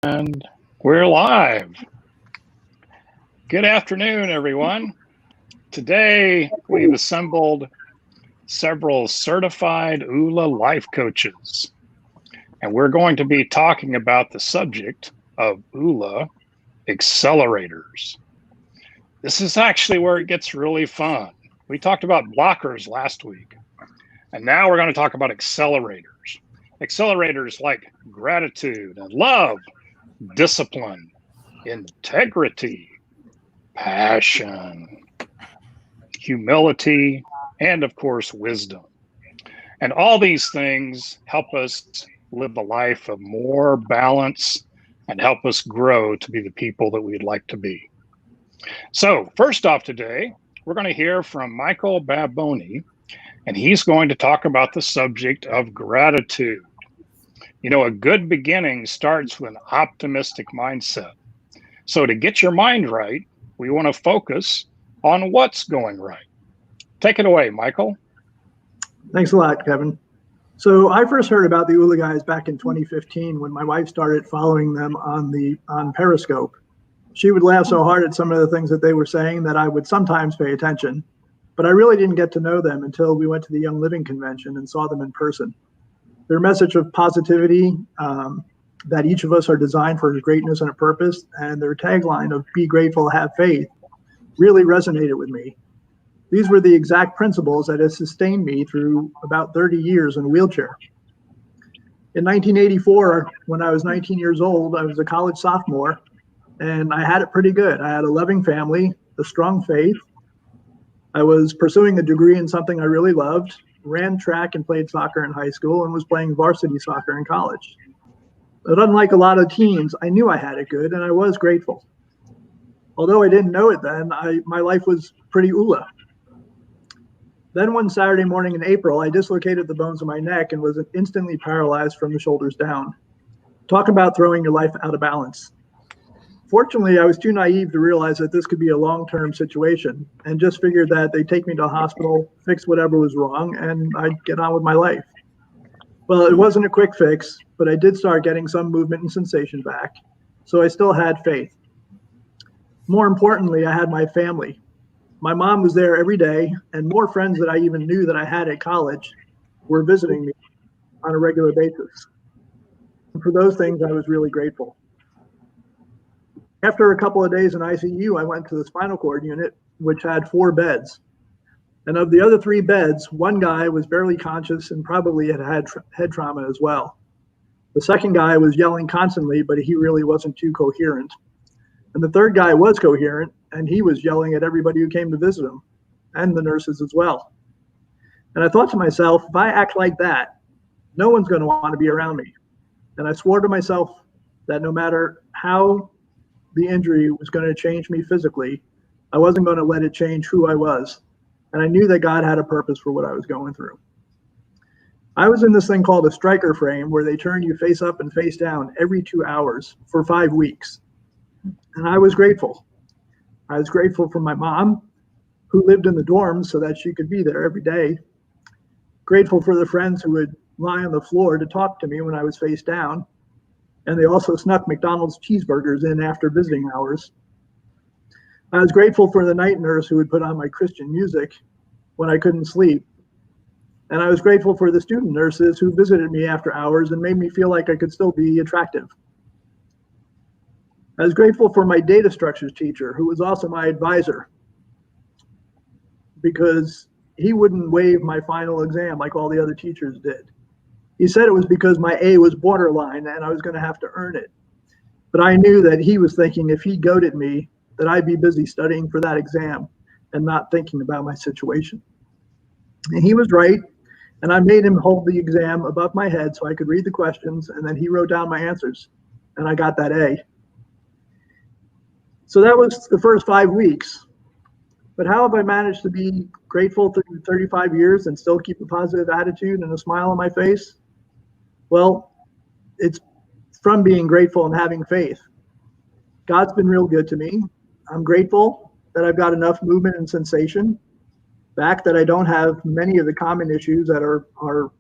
And we're live. Good afternoon, everyone. Today, we've assembled several certified OolaLife coaches, and we're going to be talking about the subject of Oola Accelerators. This is actually where it gets really fun. We talked about blockers last week, and now we're going to talk about accelerators. Accelerators like gratitude and love, discipline, integrity, passion, humility, and of course, wisdom. And all these things help us live a life of more balance and help us grow to be the people that we'd like to be. So first off today, we're going to hear from Michael Baboni, and he's going to talk about the subject of gratitude. You know, a good beginning starts with an optimistic mindset. So to get your mind right, we want to focus on what's going right. Take it away, Michael. Thanks a lot, Kevin. So I first heard about the Oola guys back in 2015 when my wife started following them on Periscope. She would laugh so hard at some of the things that they were saying that I would sometimes pay attention, but I really didn't get to know them until we went to the Young Living Convention and saw them in person. Their message of positivity, that each of us are designed for greatness and a purpose, and their tagline of be grateful, have faith, really resonated with me. These were the exact principles that have sustained me through about 30 years in a wheelchair. In 1984, when I was 19 years old, I was a college sophomore, and I had it pretty good. I had a loving family, a strong faith. I was pursuing a degree in something I really loved, ran track and played soccer in high school, and was playing varsity soccer in college. But unlike a lot of teens, I knew I had it good, and I was grateful. Although I didn't know it then, my life was pretty Oola. Then one Saturday morning in April, I dislocated the bones of my neck and was instantly paralyzed from the shoulders down. Talk about throwing your life out of balance. Fortunately, I was too naive to realize that this could be a long-term situation and just figured that they'd take me to a hospital, fix whatever was wrong, and I'd get on with my life. Well, it wasn't a quick fix, but I did start getting some movement and sensation back, so I still had faith. More importantly, I had my family. My mom was there every day, and more friends that I even knew that I had at college were visiting me on a regular basis. And for those things, I was really grateful. After a couple of days in ICU, I went to the spinal cord unit, which had 4 beds. And of the other 3 beds, one guy was barely conscious and probably had head trauma as well. The second guy was yelling constantly, but he really wasn't too coherent. And the third guy was coherent, and he was yelling at everybody who came to visit him, and the nurses as well. And I thought to myself, if I act like that, no one's going to want to be around me. And I swore to myself that no matter how the injury was going to change me physically, I wasn't going to let it change who I was. And I knew that God had a purpose for what I was going through. I was in this thing called a striker frame, where they turn you face up and face down every 2 hours for 5 weeks. And I was grateful. I was grateful for my mom, who lived in the dorms so that she could be there every day. Grateful for the friends who would lie on the floor to talk to me when I was face down. And they also snuck McDonald's cheeseburgers in after visiting hours. I was grateful for the night nurse who would put on my Christian music when I couldn't sleep. And I was grateful for the student nurses who visited me after hours and made me feel like I could still be attractive. I was grateful for my data structures teacher, who was also my advisor, because he wouldn't waive my final exam like all the other teachers did. He said it was because my A was borderline and I was going to have to earn it. But I knew that he was thinking if he goaded me, that I'd be busy studying for that exam and not thinking about my situation. And he was right. And I made him hold the exam above my head so I could read the questions, and then he wrote down my answers, and I got that A. So that was the first 5 weeks. But how have I managed to be grateful through 35 years and still keep a positive attitude and a smile on my face? Well, it's from being grateful and having faith. God's been real good to me. I'm grateful that I've got enough movement and sensation back, that I don't have many of the common issues that are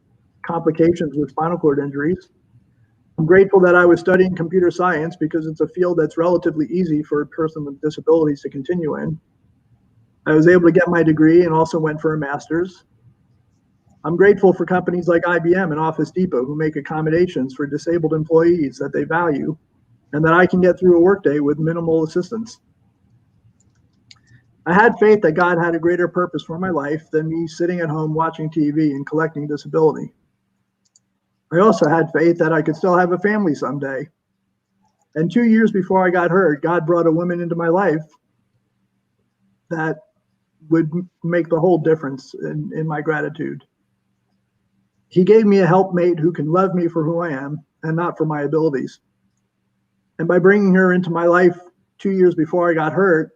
complications with spinal cord injuries. I'm grateful that I was studying computer science because it's a field that's relatively easy for a person with disabilities to continue in. I was able to get my degree and also went for a master's. I'm grateful for companies like IBM and Office Depot who make accommodations for disabled employees that they value and that I can get through a workday with minimal assistance. I had faith that God had a greater purpose for my life than me sitting at home watching TV and collecting disability. I also had faith that I could still have a family someday. And 2 years before I got hurt, God brought a woman into my life that would make the whole difference in my gratitude. He gave me a helpmate who can love me for who I am and not for my abilities. And by bringing her into my life 2 years before I got hurt,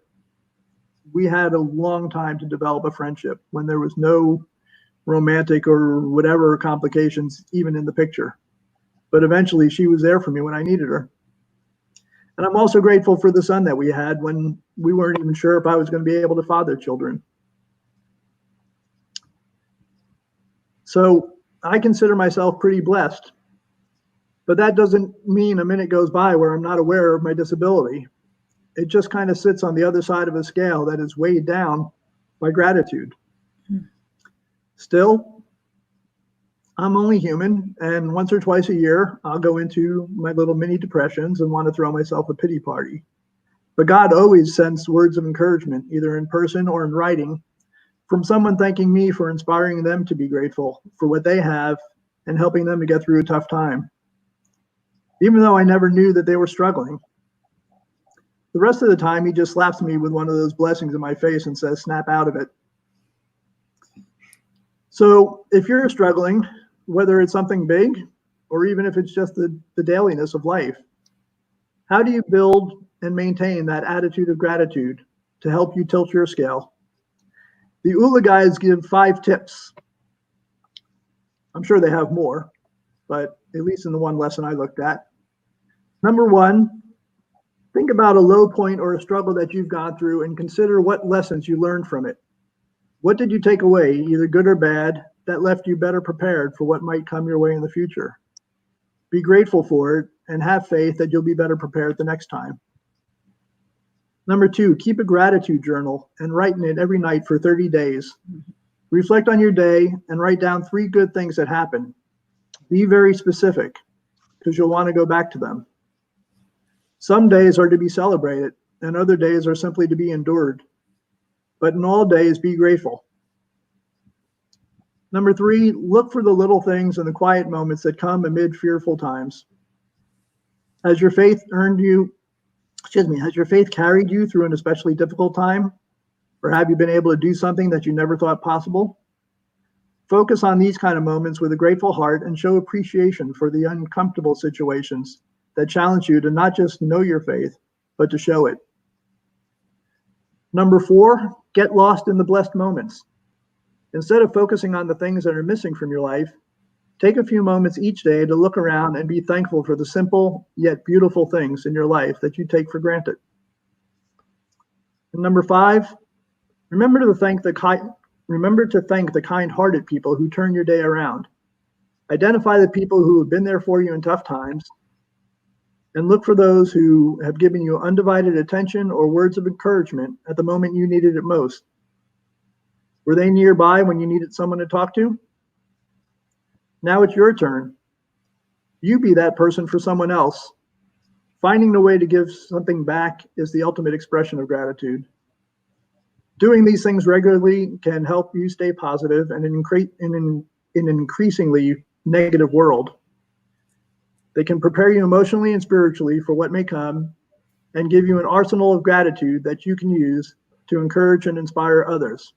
we had a long time to develop a friendship when there was no romantic or whatever complications even in the picture. But eventually she was there for me when I needed her. And I'm also grateful for the son that we had when we weren't even sure if I was going to be able to father children. So I consider myself pretty blessed, but that doesn't mean a minute goes by where I'm not aware of my disability. It just kind of sits on the other side of a scale that is weighed down by gratitude. Still, I'm only human, and once or twice a year, I'll go into my little mini depressions and want to throw myself a pity party. But God always sends words of encouragement, either in person or in writing, from someone thanking me for inspiring them to be grateful for what they have and helping them to get through a tough time, even though I never knew that they were struggling. The rest of the time, he just slaps me with one of those blessings in my face and says, snap out of it. So if you're struggling, whether it's something big or even if it's just the dailiness of life, how do you build and maintain that attitude of gratitude to help you tilt your scale? The Oola guys give 5 tips. I'm sure they have more, but at least in the one lesson I looked at. Number 1, think about a low point or a struggle that you've gone through and consider what lessons you learned from it. What did you take away, either good or bad, that left you better prepared for what might come your way in the future? Be grateful for it and have faith that you'll be better prepared the next time. Number 2, keep a gratitude journal and write in it every night for 30 days. Reflect on your day and write down 3 good things that happened. Be very specific because you'll want to go back to them. Some days are to be celebrated and other days are simply to be endured. But in all days, be grateful. Number 3, look for the little things and the quiet moments that come amid fearful times. Has your faith carried you through an especially difficult time? Or have you been able to do something that you never thought possible? Focus on these kind of moments with a grateful heart and show appreciation for the uncomfortable situations that challenge you to not just know your faith, but to show it. Number 4, get lost in the blessed moments. Instead of focusing on the things that are missing from your life, take a few moments each day to look around and be thankful for the simple yet beautiful things in your life that you take for granted. And number 5, remember to thank the kind-hearted people who turn your day around. Identify the people who have been there for you in tough times and look for those who have given you undivided attention or words of encouragement at the moment you needed it most. Were they nearby when you needed someone to talk to? Now it's your turn. You be that person for someone else. Finding the way to give something back is the ultimate expression of gratitude. Doing these things regularly can help you stay positive in an increasingly negative world. They can prepare you emotionally and spiritually for what may come and give you an arsenal of gratitude that you can use to encourage and inspire others.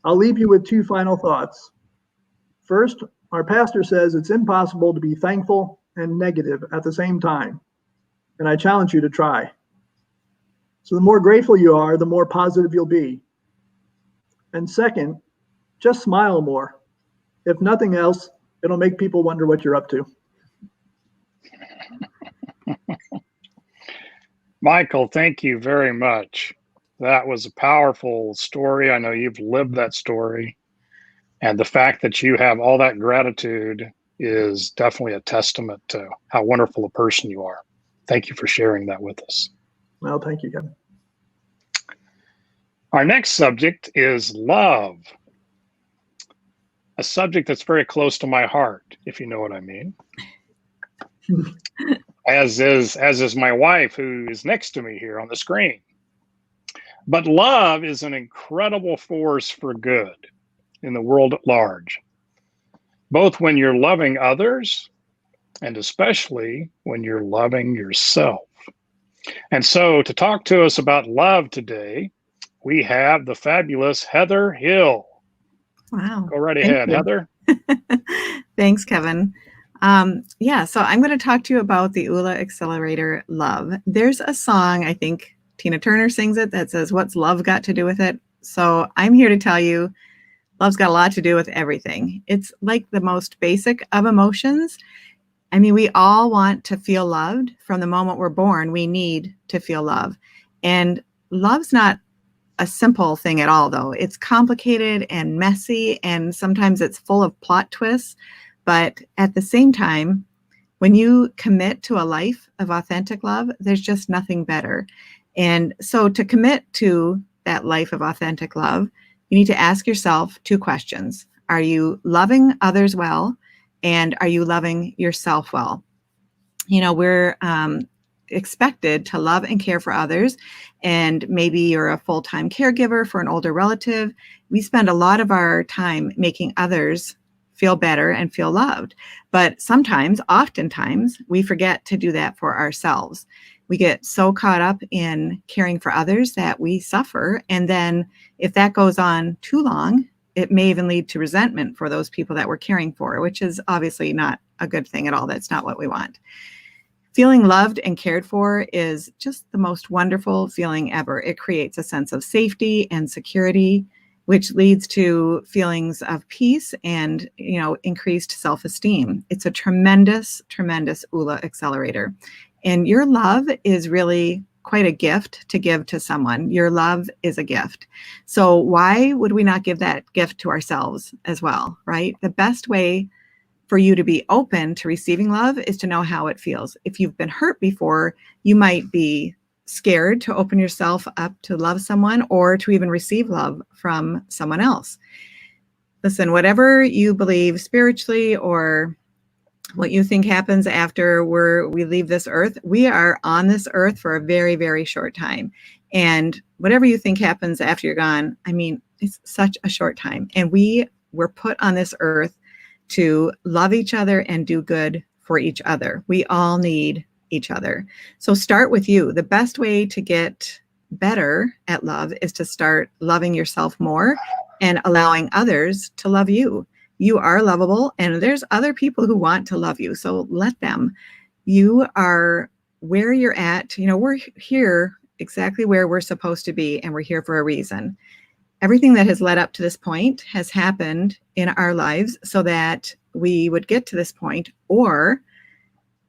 I'll leave you with 2 final thoughts. First, our pastor says it's impossible to be thankful and negative at the same time, and I challenge you to try. So the more grateful you are, the more positive you'll be. And second, just smile more. If nothing else, it'll make people wonder what you're up to. Michael, thank you very much. That was a powerful story. I know you've lived that story. And the fact that you have all that gratitude is definitely a testament to how wonderful a person you are. Thank you for sharing that with us. Well, thank you, Kevin. Our next subject is love, a subject that's very close to my heart, if you know what I mean. as is my wife, who is next to me here on the screen. But love is an incredible force for good in the world at large, both when you're loving others and especially when you're loving yourself. And so to talk to us about love today, we have the fabulous Heather Hill. Wow. Go right ahead, Heather. Thanks, Kevin. Yeah, so I'm going to talk to you about the Oola Accelerator Love. There's a song, I think Tina Turner sings it, that says, "What's love got to do with it?" So I'm here to tell you, love's got a lot to do with everything. It's like the most basic of emotions. I mean, we all want to feel loved. From the moment we're born, we need to feel love. And love's not a simple thing at all, though. It's complicated and messy, and sometimes it's full of plot twists. But at the same time, when you commit to a life of authentic love, there's just nothing better. And so to commit to that life of authentic love, you need to ask yourself two questions. Are you loving others well? And are you loving yourself well? You know, we're expected to love and care for others. And maybe you're a full-time caregiver for an older relative. We spend a lot of our time making others feel better and feel loved. But sometimes, oftentimes, we forget to do that for ourselves. We get so caught up in caring for others that we suffer. And then if that goes on too long, it may even lead to resentment for those people that we're caring for, which is obviously not a good thing at all. That's not what we want. Feeling loved and cared for is just the most wonderful feeling ever. It creates a sense of safety and security, which leads to feelings of peace and, increased self-esteem. It's a tremendous, tremendous Oola accelerator. And your love is really quite a gift to give to someone. Your love is a gift. So why would we not give that gift to ourselves as well, right? The best way for you to be open to receiving love is to know how it feels. If you've been hurt before, you might be scared to open yourself up to love someone or to even receive love from someone else. Listen, whatever you believe spiritually or what you think happens after we leave this earth, we are on this earth for a very, very short time. And whatever you think happens after you're gone, I mean, it's such a short time. And we were put on this earth to love each other and do good for each other. We all need each other. So start with you. The best way to get better at love is to start loving yourself more and allowing others to love you. You are lovable, and there's other people who want to love you. So let them. You are where you're at. We're here exactly where we're supposed to be, and we're here for a reason. Everything that has led up to this point has happened in our lives so that we would get to this point, or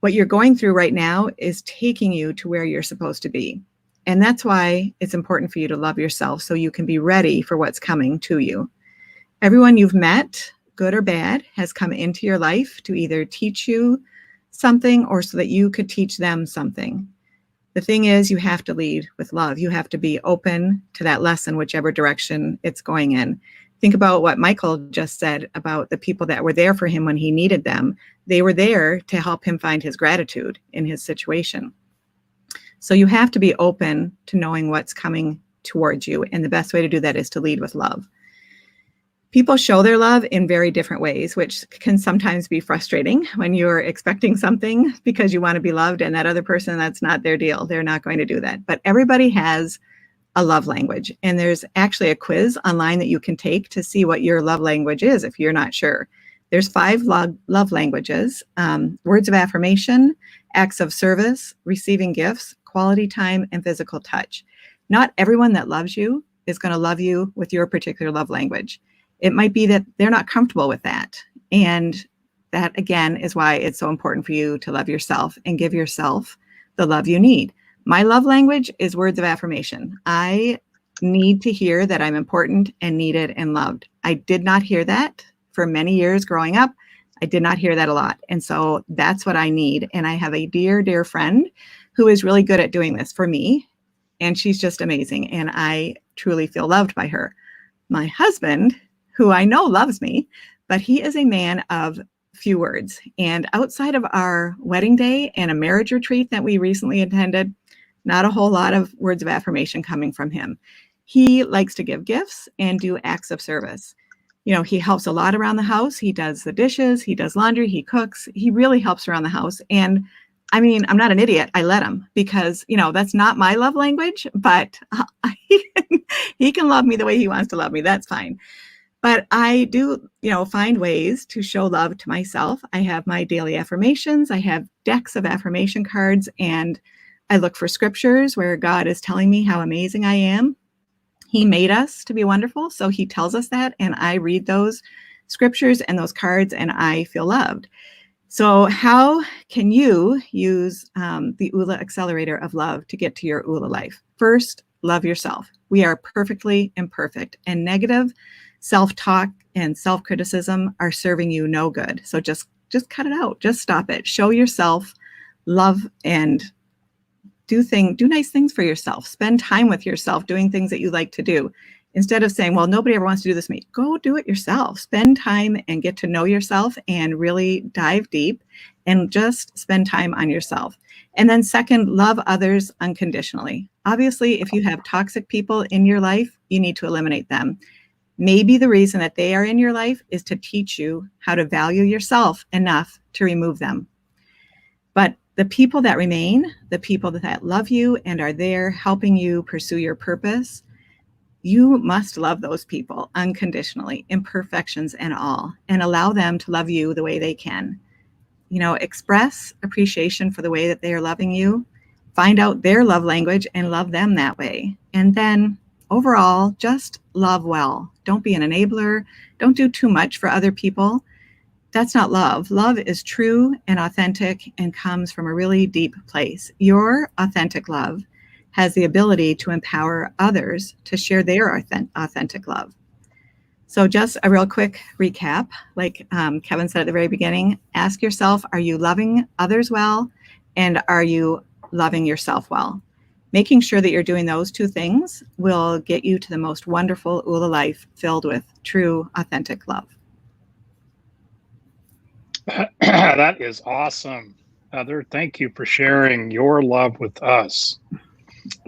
what you're going through right now is taking you to where you're supposed to be. And that's why it's important for you to love yourself so you can be ready for what's coming to you. Everyone you've met, good or bad, has come into your life to either teach you something or so that you could teach them something. The thing is, you have to lead with love. You have to be open to that lesson, whichever direction it's going in. Think about what Michael just said about the people that were there for him when he needed them. They were there to help him find his gratitude in his situation. So you have to be open to knowing what's coming towards you. And the best way to do that is to lead with love. People show their love in very different ways, which can sometimes be frustrating when you're expecting something because you want to be loved and that other person, that's not their deal. They're not going to do that. But everybody has a love language. And there's actually a quiz online that you can take to see what your love language is if you're not sure. There's 5 love languages: words of affirmation, acts of service, receiving gifts, quality time, and physical touch. Not everyone that loves you is going to love you with your particular love language. It might be that they're not comfortable with that. And that, again, is why it's so important for you to love yourself and give yourself the love you need. My love language is words of affirmation. I need to hear that I'm important and needed and loved. I did not hear that for many years growing up. I did not hear that a lot. And so that's what I need. And I have a dear, dear friend who is really good at doing this for me. And she's just amazing. And I truly feel loved by her. My husband, who I know loves me, but he is a man of few words. And outside of our wedding day and a marriage retreat that we recently attended, not a whole lot of words of affirmation coming from him. He likes to give gifts and do acts of service. You know, he helps a lot around the house. He does the dishes, he does laundry, he cooks. He really helps around the house. And I mean, I'm not an idiot. I let him because, you know, that's not my love language, but he can love me the way he wants to love me. That's fine. But I do, you know, find ways to show love to myself. I have my daily affirmations. I have decks of affirmation cards, and I look for scriptures where God is telling me how amazing I am. He made us to be wonderful, so he tells us that, and I read those scriptures and those cards, and I feel loved. So how can you use the Oola Accelerator of Love to get to your Oola life? First, love yourself. We are perfectly imperfect, and negative self-talk and self-criticism are serving you no good. So just cut it out. Just stop it. Show yourself love and do nice things for yourself. Spend time with yourself doing things that you like to do. Instead of saying, well, nobody ever wants to do this with me, go do it yourself. Spend time and get to know yourself and really dive deep and just spend time on yourself. And then second, love others unconditionally. Obviously, if you have toxic people in your life, you need to eliminate them. Maybe the reason that they are in your life is to teach you how to value yourself enough to remove them. But the people that remain, the people that love you and are there helping you pursue your purpose, you must love those people unconditionally, imperfections and all, and allow them to love you the way they can. You know, express appreciation for the way that they are loving you, find out their love language and love them that way. And then overall, just love well. Don't be an enabler. Don't do too much for other people. That's not love. Love is true and authentic and comes from a really deep place. Your authentic love has the ability to empower others to share their authentic love. So just a real quick recap, like Kevin said at the very beginning, ask yourself, are you loving others well? And are you loving yourself well? Making sure that you're doing those two things will get you to the most wonderful Oola life filled with true, authentic love. That is awesome, Heather. Thank you for sharing your love with us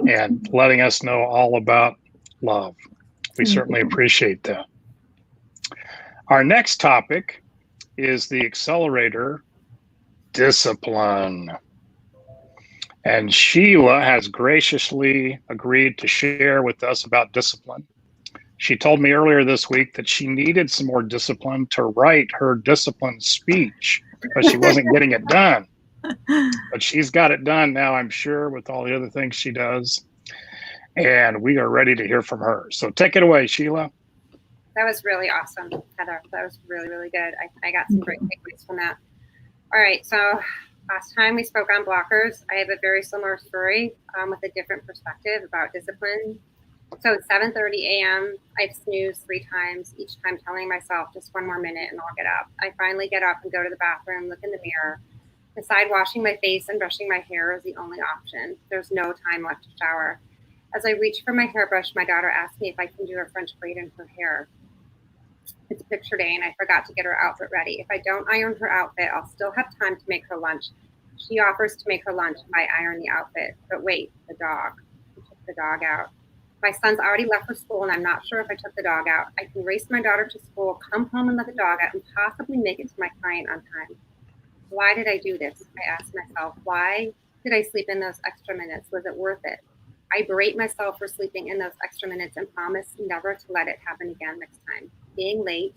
and letting us know all about love. We certainly appreciate that. Our next topic is the accelerator discipline. And Sheila has graciously agreed to share with us about discipline. She told me earlier this week that she needed some more discipline to write her discipline speech because she wasn't getting it done. But she's got it done now, I'm sure, with all the other things she does. And we are ready to hear from her. So take it away, Sheila. That was really awesome, Heather. That was really, really good. I got some great takeaways from that. All right, so last time we spoke on blockers. I have a very similar story with a different perspective about discipline. So it's 7:30 a.m. I've snoozed 3 times, each time telling myself just 1 more minute and I'll get up. I finally get up and go to the bathroom, look in the mirror, decide washing my face and brushing my hair is the only option. There's no time left to shower. As I reach for my hairbrush, my daughter asked me if I can do a French braid in her hair. It's picture day and I forgot to get her outfit ready. If I don't iron her outfit, I'll still have time to make her lunch. She offers to make her lunch if I iron the outfit. But wait, the dog. I took the dog out. My son's already left for school and I'm not sure if I took the dog out. I can race my daughter to school, come home and let the dog out, and possibly make it to my client on time. Why did I do this? I asked myself, why did I sleep in those extra minutes? Was it worth it? I berate myself for sleeping in those extra minutes and promise never to let it happen again next time. Being late,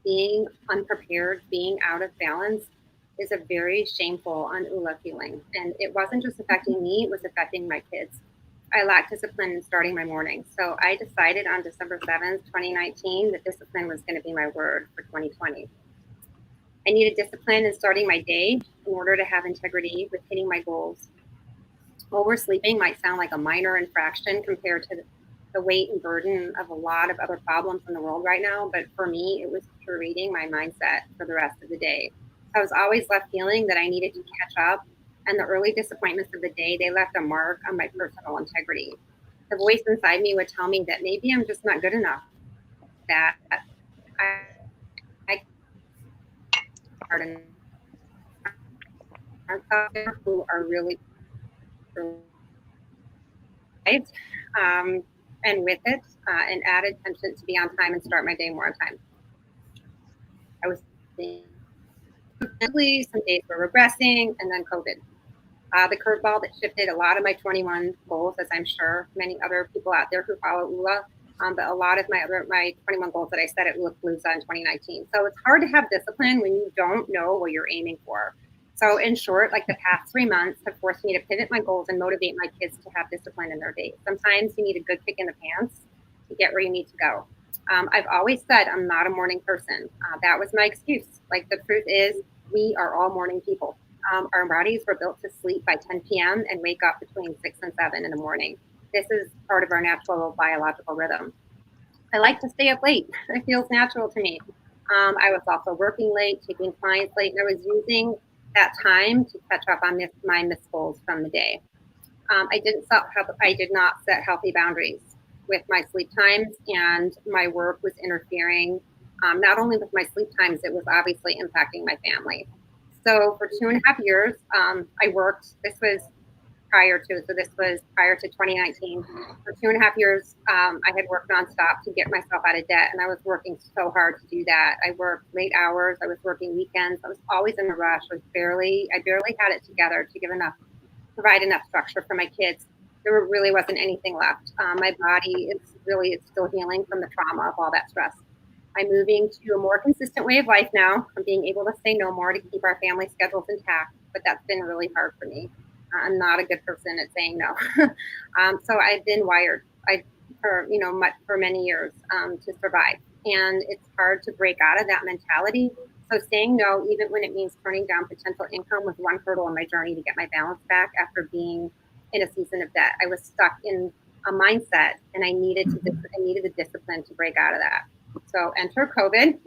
being unprepared, being out of balance is a very shameful, un-Oola feeling. And it wasn't just affecting me, it was affecting my kids. I lacked discipline in starting my morning. So I decided on December 7th, 2019, that discipline was going to be my word for 2020. I needed discipline in starting my day in order to have integrity with hitting my goals. Oversleeping might sound like a minor infraction compared to the weight and burden of a lot of other problems in the world right now. But for me, it was curating my mindset for the rest of the day. I was always left feeling that I needed to catch up, and the early disappointments of the day, they left a mark on my personal integrity. The voice inside me would tell me that maybe I'm just not good enough, that I aren't out there who are really right. And with it, an added tension to be on time and start my day more on time. I was some days were regressing, and then COVID. The curveball that shifted a lot of my 21 goals, as I'm sure many other people out there who follow Oola, but a lot of my 21 goals that I set at OolaPalooza in 2019. So it's hard to have discipline when you don't know what you're aiming for. So in short, like the past 3 months have forced me to pivot my goals and motivate my kids to have discipline in their days. Sometimes you need a good kick in the pants to get where you need to go. I've always said I'm not a morning person. That was my excuse. Like the truth is, we are all morning people. Our bodies were built to sleep by 10 p.m. and wake up between 6 and 7 in the morning. This is part of our natural biological rhythm. I like to stay up late. It feels natural to me. I was also working late, taking clients late, and I was using that time to catch up on my missed goals from the day. I did not set healthy boundaries with my sleep times, and my work was interfering not only with my sleep times, it was obviously impacting my family. So for 2.5 years, I worked. This was prior to 2019. For 2.5 years, I had worked nonstop to get myself out of debt, and I was working so hard to do that. I worked late hours. I was working weekends. I was always in a rush. I barely had it together to provide enough structure for my kids. There really wasn't anything left. My body is still healing from the trauma of all that stress. I'm moving to a more consistent way of life now. I'm being able to say no more to keep our family schedules intact, but that's been really hard for me. I'm not a good person at saying no. So I've been wired for many years to survive. And it's hard to break out of that mentality. So saying no, even when it means turning down potential income, was one hurdle in my journey to get my balance back after being in a season of debt. I was stuck in a mindset, and I needed the discipline to break out of that. So enter COVID.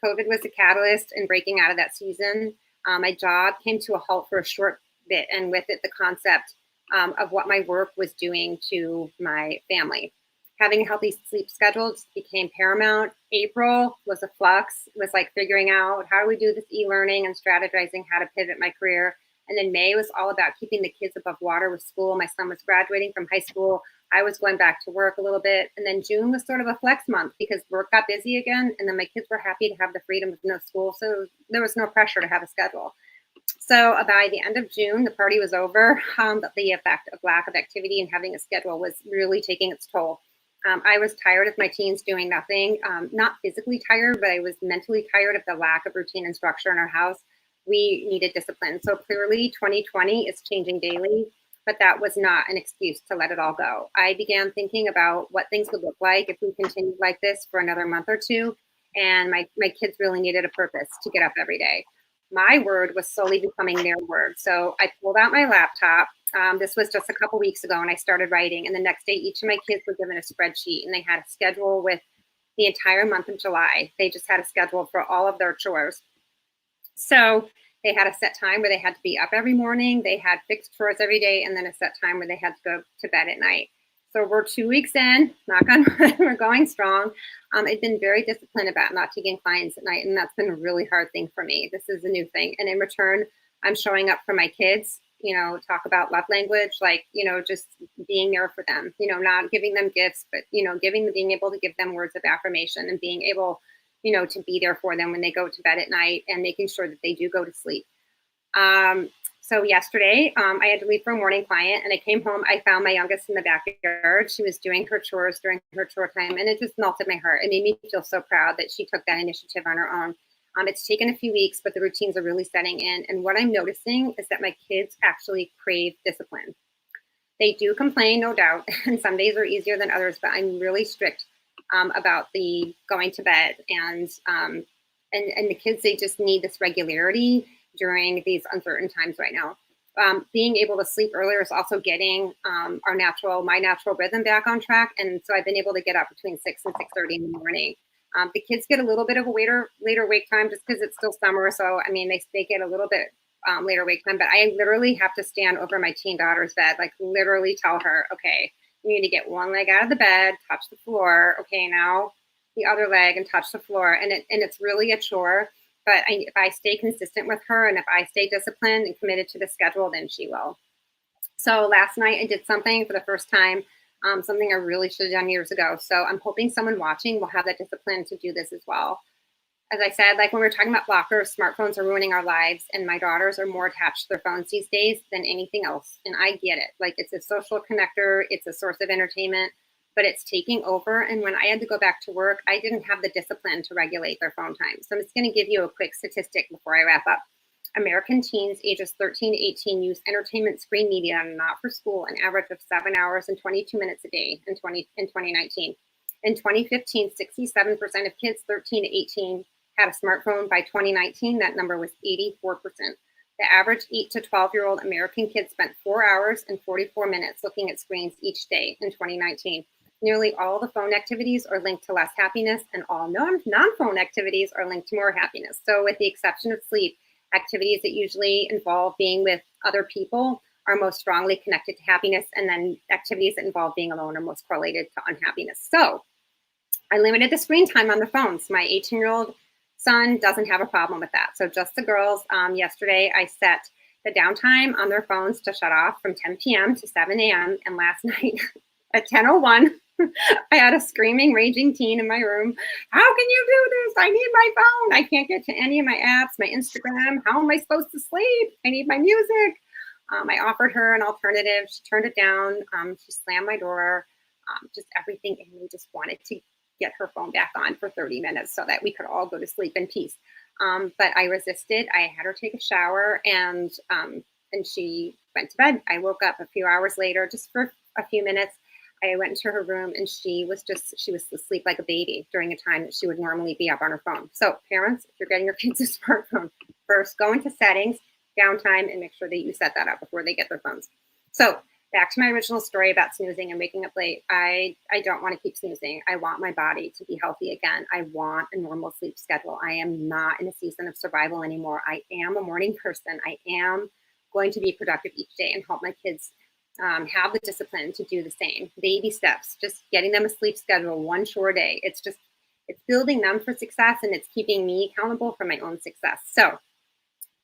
COVID was the catalyst in breaking out of that season. My job came to a halt for a short bit, and with it, the concept of what my work was doing to my family. Having a healthy sleep schedule just became paramount. April was a flux. It was like figuring out how do we do this e-learning and strategizing how to pivot my career. And then May was all about keeping the kids above water with school. My son was graduating from high school. I was going back to work a little bit. And then June was sort of a flex month because work got busy again. And then my kids were happy to have the freedom of no school. So there was no pressure to have a schedule. So by the end of June, the party was over. But the effect of lack of activity and having a schedule was really taking its toll. I was tired of my teens doing nothing, not physically tired, but I was mentally tired of the lack of routine and structure in our house. We needed discipline. So clearly 2020 is changing daily, but that was not an excuse to let it all go. I began thinking about what things would look like if we continued like this for another month or two. And my kids really needed a purpose to get up every day. My word was slowly becoming their word. So I pulled out my laptop. This was just a couple weeks ago, and I started writing. And the next day, each of my kids were given a spreadsheet, and they had a schedule with the entire month of July. They just had a schedule for all of their chores. So they had a set time where they had to be up every morning. They had fixed chores every day, and then a set time where they had to go to bed at night. So we're 2 weeks in, knock on wood, we're going strong. I've been very disciplined about not taking clients at night, and that's been a really hard thing for me. This is a new thing. And in return, I'm showing up for my kids, talk about love language, just being there for them, not giving them gifts, but, being able to give them words of affirmation and being able, to be there for them when they go to bed at night and making sure that they do go to sleep. So yesterday, I had to leave for a morning client, and I came home. I found my youngest in the backyard. She was doing her chores during her chore time, and it just melted my heart. It made me feel so proud that she took that initiative on her own. It's taken a few weeks, but the routines are really setting in. And what I'm noticing is that my kids actually crave discipline. They do complain, no doubt, and some days are easier than others, but I'm really strict about the going to bed. And the kids, they just need this regularity during these uncertain times right now. being able to sleep earlier is also getting my natural rhythm back on track. And so I've been able to get up between 6 and 6:30 in the morning. The kids get a little bit of a later wake time just because it's still summer. So, I mean, they get a little bit later wake time, but I literally have to stand over my teen daughter's bed, like literally tell her, okay, you need to get one leg out of the bed, touch the floor. Okay, now the other leg and touch the floor. And it's really a chore. But if I stay consistent with her and if I stay disciplined and committed to the schedule, then she will. So last night I did something for the first time, something I really should have done years ago. So I'm hoping someone watching will have that discipline to do this as well. As I said, like when we were talking about blockers, smartphones are ruining our lives, and my daughters are more attached to their phones these days than anything else. And I get it. Like it's a social connector, it's a source of entertainment, but it's taking over. And when I had to go back to work, I didn't have the discipline to regulate their phone time. So I'm just going to give you a quick statistic before I wrap up. American teens ages 13 to 18 use entertainment screen media not for school an average of 7 hours and 22 minutes a day in 2019. In 2015, 67% of kids 13 to 18 had a smartphone. By 2019, that number was 84%. The average 8 to 12-year-old American kid spent 4 hours and 44 minutes looking at screens each day in 2019. Nearly all the phone activities are linked to less happiness, and all non-phone activities are linked to more happiness. So with the exception of sleep, activities that usually involve being with other people are most strongly connected to happiness, and then activities that involve being alone are most correlated to unhappiness. So I limited the screen time on the phones. My 18-year-old son doesn't have a problem with that. So just the girls, yesterday I set the downtime on their phones to shut off from 10 p.m. to 7 a.m. And last night at 10:01, I had a screaming, raging teen in my room. How can you do this? I need my phone. I can't get to any of my apps, my Instagram. How am I supposed to sleep? I need my music. I offered her an alternative. She turned it down. She slammed my door. Just everything in me just wanted to get her phone back on for 30 minutes so that we could all go to sleep in peace. But I resisted. I had her take a shower and she went to bed. I woke up a few hours later, just for a few minutes. I went into her room and she was asleep like a baby during a time that she would normally be up on her phone. So parents, if you're getting your kids a smartphone, first go into settings, downtime, and make sure that you set that up before they get their phones. So back to my original story about snoozing and waking up late. I don't want to keep snoozing. I want my body to be healthy again. I want a normal sleep schedule. I am not in a season of survival anymore. I am a morning person. I am going to be productive each day and help my kids have the discipline to do the same. Baby steps, just getting them a sleep schedule, one chore a day. It's building them for success, and it's keeping me accountable for my own success. So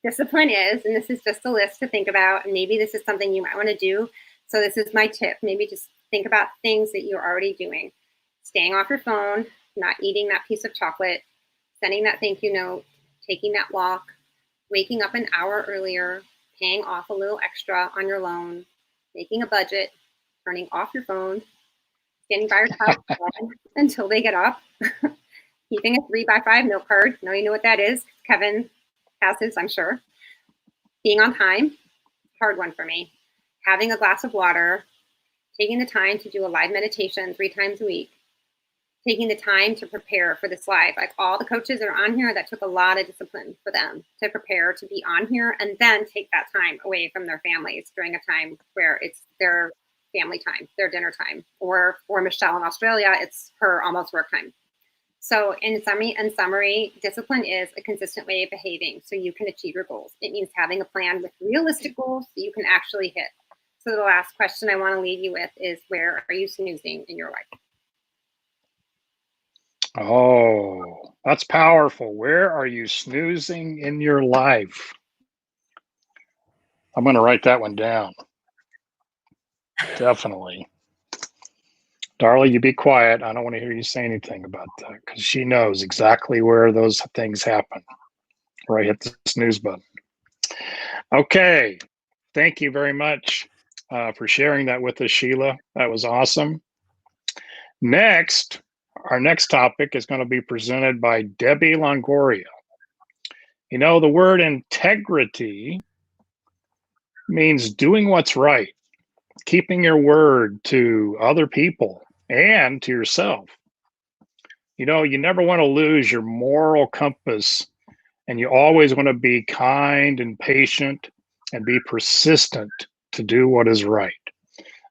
discipline is, and this is just a list to think about, and maybe this is something you might want to do. So this is my tip. Maybe just think about things that you're already doing. Staying off your phone, not eating that piece of chocolate, sending that thank you note, taking that walk, waking up an hour earlier, paying off a little extra on your loan, making a budget, turning off your phone, standing by your child until they get up, keeping a 3x5 note card. Now you know what that is. Kevin has his, I'm sure. Being on time, hard one for me. Having a glass of water, taking the time to do a live meditation 3 times a week, taking the time to prepare for this live. Like all the coaches that are on here, that took a lot of discipline for them to prepare to be on here and then take that time away from their families during a time where it's their family time, their dinner time, or for Michelle in Australia, it's her almost work time. So in summary, discipline is a consistent way of behaving so you can achieve your goals. It means having a plan with realistic goals that you can actually hit. So the last question I want to leave you with is, where are you snoozing in your life? Oh, that's powerful. Where are you snoozing in your life? I'm going to write that one down. Definitely. Darla, you be quiet. I don't want to hear you say anything about that because she knows exactly where those things happen. Where I hit the snooze button. Okay. Thank you very much for sharing that with us, Sheila. That was awesome. Next, our next topic is going to be presented by Debbie Longoria. You know, the word integrity means doing what's right, keeping your word to other people and to yourself. You know, you never want to lose your moral compass, and you always want to be kind and patient and be persistent to do what is right.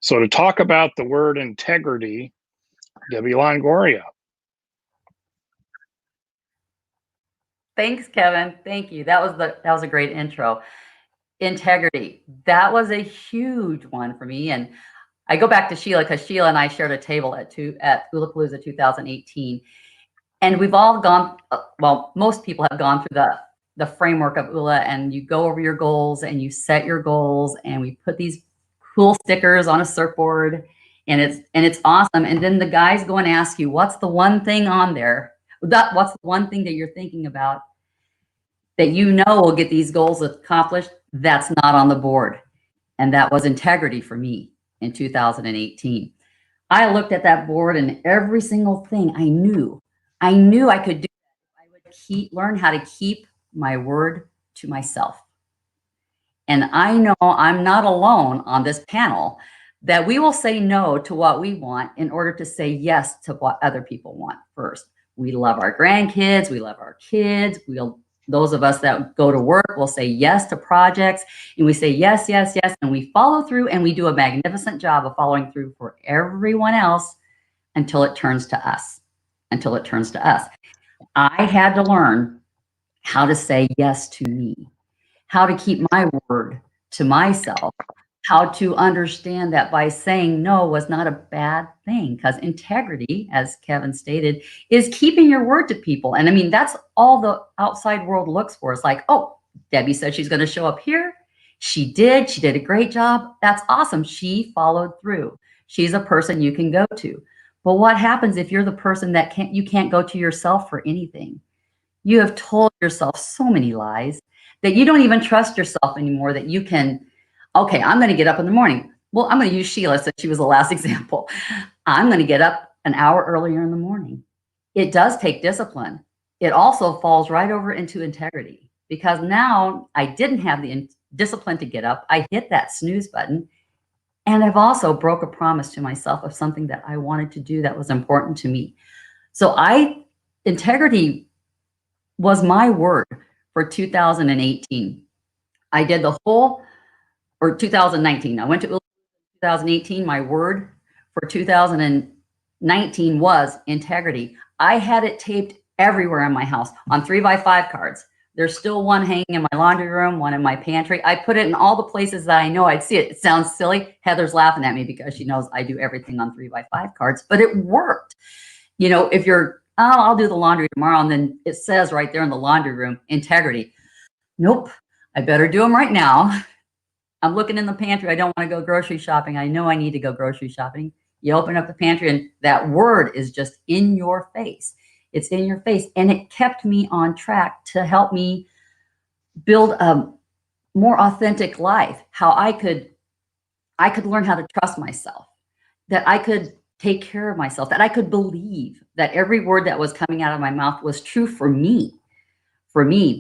So to talk about the word integrity, Debbie Longoria. Thanks, Kevin. Thank you. That was a great intro. Integrity. That was a huge one for me. And I go back to Sheila because Sheila and I shared a table at OolaPalooza 2018. And we've all gone, well, most people have gone through the framework of Oola, and you go over your goals and you set your goals, and we put these cool stickers on a surfboard, and it's awesome. And then the guys go and ask you, what's the one thing on there? What's the one thing that you're thinking about that you know will get these goals accomplished? That's not on the board. And that was integrity for me in 2018. I looked at that board, and every single thing I knew I could do. I would learn how to keep my word to myself. And I know I'm not alone on this panel that we will say no to what we want in order to say yes to what other people want first. We love our grandkids. We love our kids. Those of us that go to work will say yes to projects, and we say yes, yes, yes, and we follow through, and we do a magnificent job of following through for everyone else until it turns to us. Until it turns to us. I had to learn how to say yes to me, how to keep my word to myself, how to understand that by saying no was not a bad thing, because integrity, as Kevin stated, is keeping your word to people. And I mean, that's all the outside world looks for. It's like, oh, Debbie said she's going to show up here. She did a great job. That's awesome. She followed through. She's a person you can go to. But what happens if you're the person that you can't go to yourself for anything? You have told yourself so many lies that you don't even trust yourself anymore, that you can, okay, I'm going to get up in the morning. Well, I'm going to use Sheila since she was the last example. I'm going to get up an hour earlier in the morning. It does take discipline. It also falls right over into integrity, because now I didn't have the discipline to get up. I hit that snooze button. And I've also broke a promise to myself of something that I wanted to do that was important to me. So integrity was my word for 2018. I did the whole, or 2019. I went to 2018. My word for 2019 was integrity. I had it taped everywhere in my house on 3x5 cards. There's still one hanging in my laundry room, one in my pantry. I put it in all the places that I know I'd see it. It sounds silly. Heather's laughing at me because she knows I do everything on 3x5 cards, but it worked. You know, if you're, oh, I'll do the laundry tomorrow, and then it says right there in the laundry room, integrity. Nope, I better do them right now. I'm looking in the pantry. I don't want to go grocery shopping. I know I need to go grocery shopping. You open up the pantry, and that word is just in your face. It's in your face. And it kept me on track to help me build a more authentic life, how I could learn how to trust myself, that I could take care of myself, that I could believe that every word that was coming out of my mouth was true for me,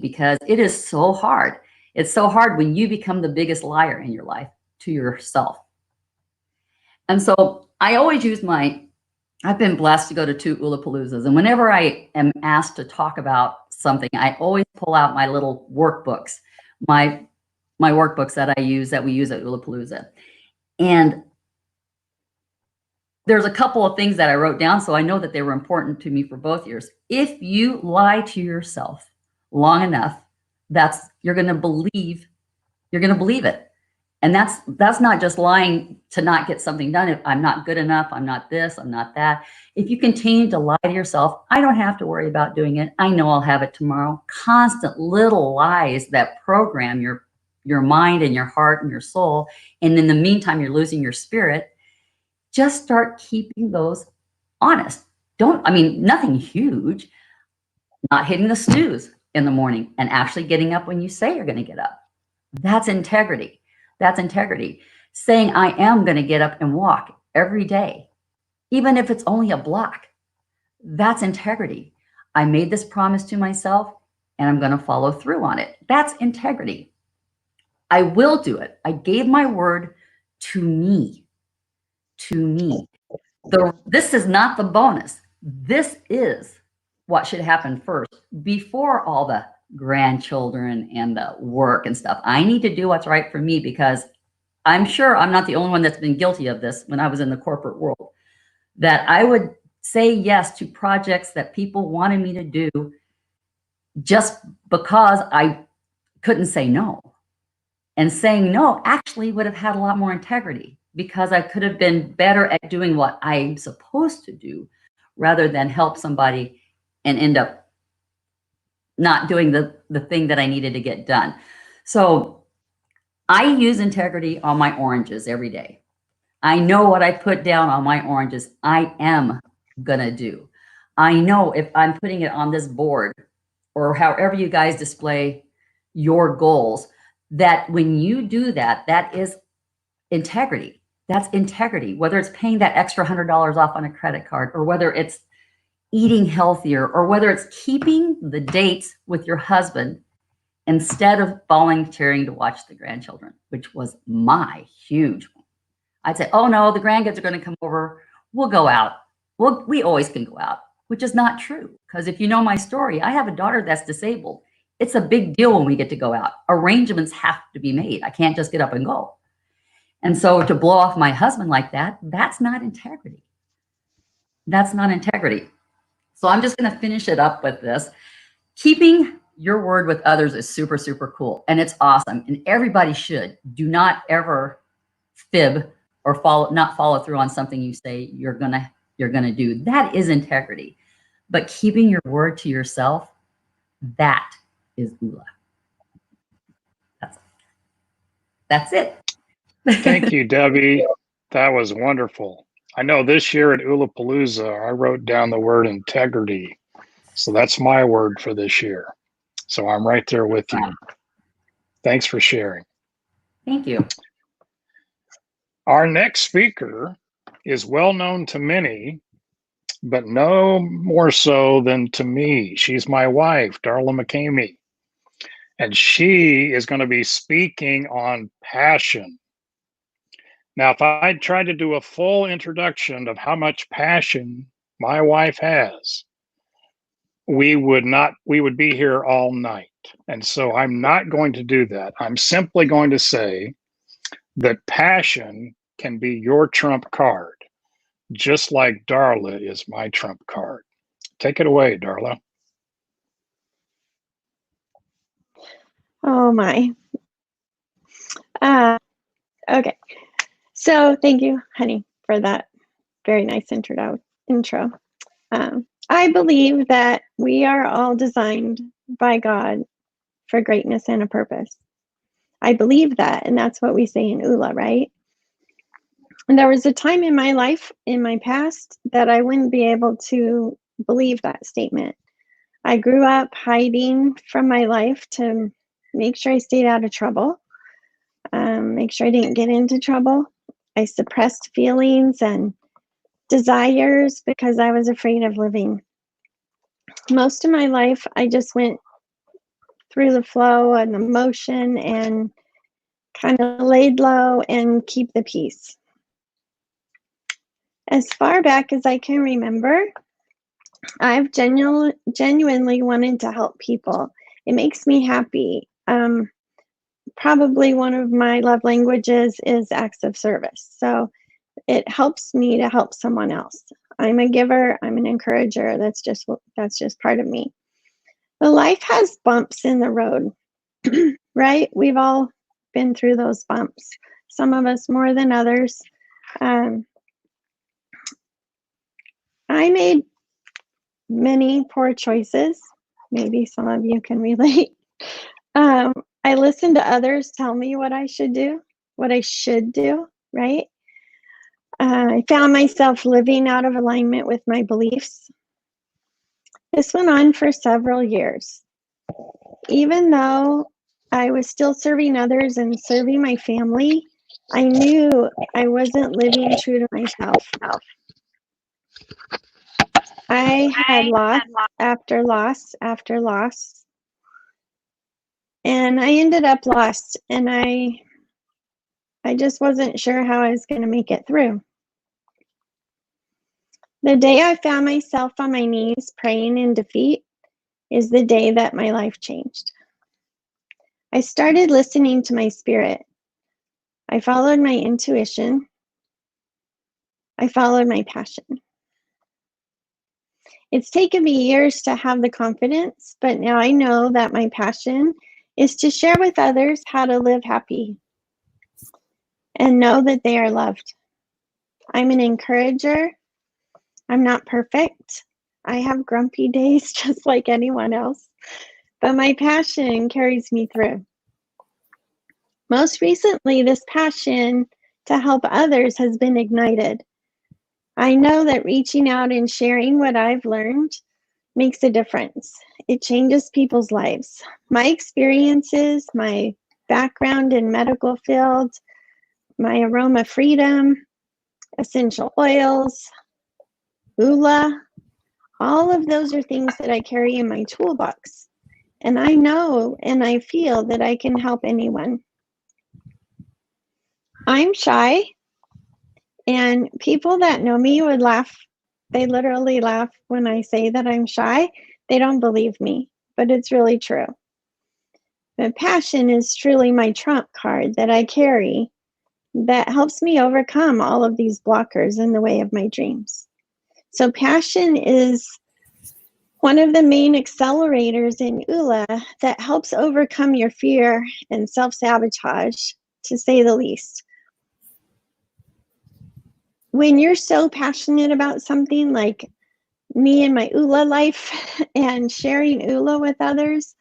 because it is so hard. It's so hard when you become the biggest liar in your life to yourself. And so I always use I've been blessed to go to 2 OolaPaloozas, and whenever I am asked to talk about something, I always pull out my little workbooks, my workbooks that we use at OolaPalooza. And there's a couple of things that I wrote down, so I know that they were important to me for both years. If you lie to yourself long enough, you're going to believe it. And that's not just lying to not get something done. If I'm not good enough, I'm not this, I'm not that. If you continue to lie to yourself, I don't have to worry about doing it. I know I'll have it tomorrow. Constant little lies that program your mind and your heart and your soul. And in the meantime, you're losing your spirit. Just start keeping those honest. Nothing huge. Not hitting the snooze in the morning and actually getting up when you say you're going to get up. That's integrity. That's integrity. Saying I am going to get up and walk every day, even if it's only a block. That's integrity. I made this promise to myself, and I'm going to follow through on it. That's integrity. I will do it. I gave my word to me. To me. This is not the bonus. This is what should happen first, before all grandchildren and the work and stuff. I need to do what's right for me, because I'm sure I'm not the only one that's been guilty of this when I was in the corporate world, that I would say yes to projects that people wanted me to do just because I couldn't say no. And saying no actually would have had a lot more integrity, because I could have been better at doing what I'm supposed to do rather than help somebody and end up not doing the thing that I needed to get done. So I use integrity on my oranges every day. I know what I put down on my oranges, I am gonna do. I know if I'm putting it on this board, or however you guys display your goals, that when you do that, that is integrity. That's integrity, whether it's paying that extra $100 off on a credit card, or whether it's eating healthier, or whether it's keeping the dates with your husband instead of volunteering to watch the grandchildren, which was my huge one. I'd say, oh no, the grandkids are going to come over. We'll go out. Well, we always can go out, which is not true. Because if you know my story, I have a daughter that's disabled. It's a big deal when we get to go out. Arrangements have to be made. I can't just get up and go. And so to blow off my husband like that, that's not integrity. That's not integrity. So I'm just going to finish it up with this. Keeping your word with others is super, super cool. And it's awesome. And everybody should. Do not ever fib or not follow through on something you say you're gonna do. That is integrity. But keeping your word to yourself, that is Oola. That's it. Thank you, Debbie. That was wonderful. I know this year at Oolapalooza, I wrote down the word integrity. So that's my word for this year. So I'm right there with you. Thanks for sharing. Thank you. Our next speaker is well known to many, but no more so than to me. She's my wife, Darla McCamey, and she is going to be speaking on passion. Now, if I tried to do a full introduction of how much passion my wife has, we would be here all night. And so I'm not going to do that. I'm simply going to say that passion can be your trump card, just like Darla is my trump card. Take it away, Darla. Oh my. Okay. So thank you, honey, for that very nice intro. I believe that we are all designed by God for greatness and a purpose. I believe that, and that's what we say in Oola, right? And there was a time in my life, in my past, that I wouldn't be able to believe that statement. I grew up hiding from my life to make sure I stayed out of trouble, make sure I didn't get into trouble. I suppressed feelings and desires because I was afraid of living. Most of my life, I just went through the flow and emotion and kind of laid low and keep the peace. As far back as I can remember, I've genuinely wanted to help people. It makes me happy. Probably one of my love languages is acts of service. So it helps me to help someone else. I'm a giver, I'm an encourager. That's just part of me. But life has bumps in the road, right? We've all been through those bumps, some of us more than others. I made many poor choices. Maybe some of you can relate. I listened to others tell me what I should do, right? I found myself living out of alignment with my beliefs. This went on for several years. Even though I was still serving others and serving my family, I knew I wasn't living true to myself. I had loss after loss after loss. And I ended up lost, and I just wasn't sure how I was going to make it through. The day I found myself on my knees praying in defeat, is the day that my life changed. I started listening to my spirit. I followed my intuition. I followed my passion. It's taken me years to have the confidence, but now I know that my passion is to share with others how to live happy and know that they are loved. I'm an encourager. I'm not perfect. I have grumpy days just like anyone else, but my passion carries me through. Most recently, this passion to help others has been ignited. I know that reaching out and sharing what I've learned makes a difference. It changes people's lives. My experiences, my background in medical field, my aroma freedom, essential oils, Oola, all of those are things that I carry in my toolbox. And I know and I feel that I can help anyone. I'm shy, and people that know me would laugh. They literally laugh when I say that I'm shy. They don't believe me, but it's really true. But passion is truly my trump card that I carry that helps me overcome all of these blockers in the way of my dreams. So passion is one of the main accelerators in Oola that helps overcome your fear and self-sabotage, to say the least. When you're so passionate about something like me and my Oola life and sharing Oola with others,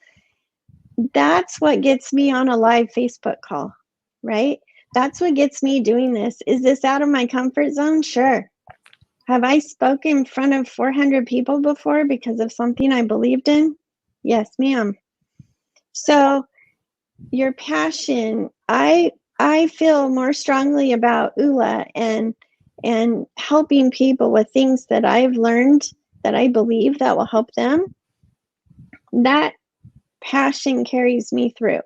that's what gets me on a live Facebook call, right? That's what gets me doing this. Is this out of my comfort zone? Sure. Have I spoken in front of 400 people before because of something I believed in? Yes, ma'am. So your passion, I feel more strongly about Oola and helping people with things that I've learned that I believe that will help them. That passion carries me through,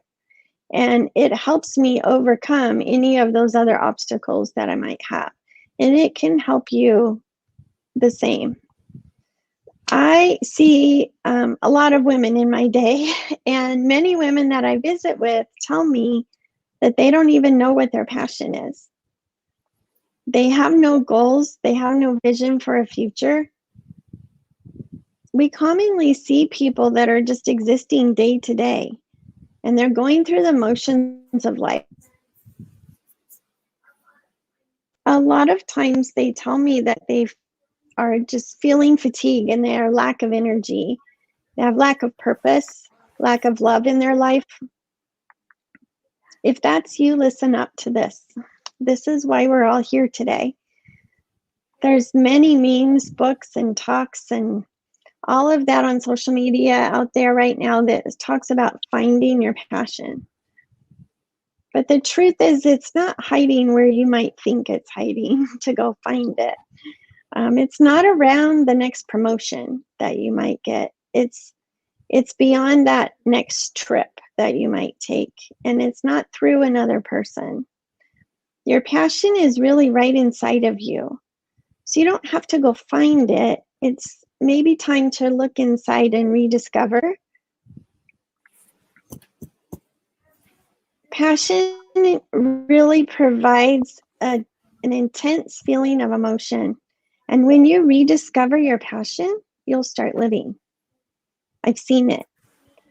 and it helps me overcome any of those other obstacles that I might have. And it can help you the same. I see a lot of women in my day, and many women that I visit with tell me that they don't even know what their passion is. They have no goals. They have no vision for a future. We commonly see people that are just existing day to day, and they're going through the motions of life. A lot of times they tell me that they are just feeling fatigue and they are lack of energy. They have lack of purpose, lack of love in their life. If that's you, listen up to this. This is why we're all here today. There's many memes, books, and talks, and all of that on social media out there right now that talks about finding your passion. But the truth is, it's not hiding where you might think it's hiding to go find it. It's not around the next promotion that you might get. It's beyond that next trip that you might take, and it's not through another person. Your passion is really right inside of you. So you don't have to go find it. It's maybe time to look inside and rediscover. Passion really provides an intense feeling of emotion. And when you rediscover your passion, you'll start living. I've seen it.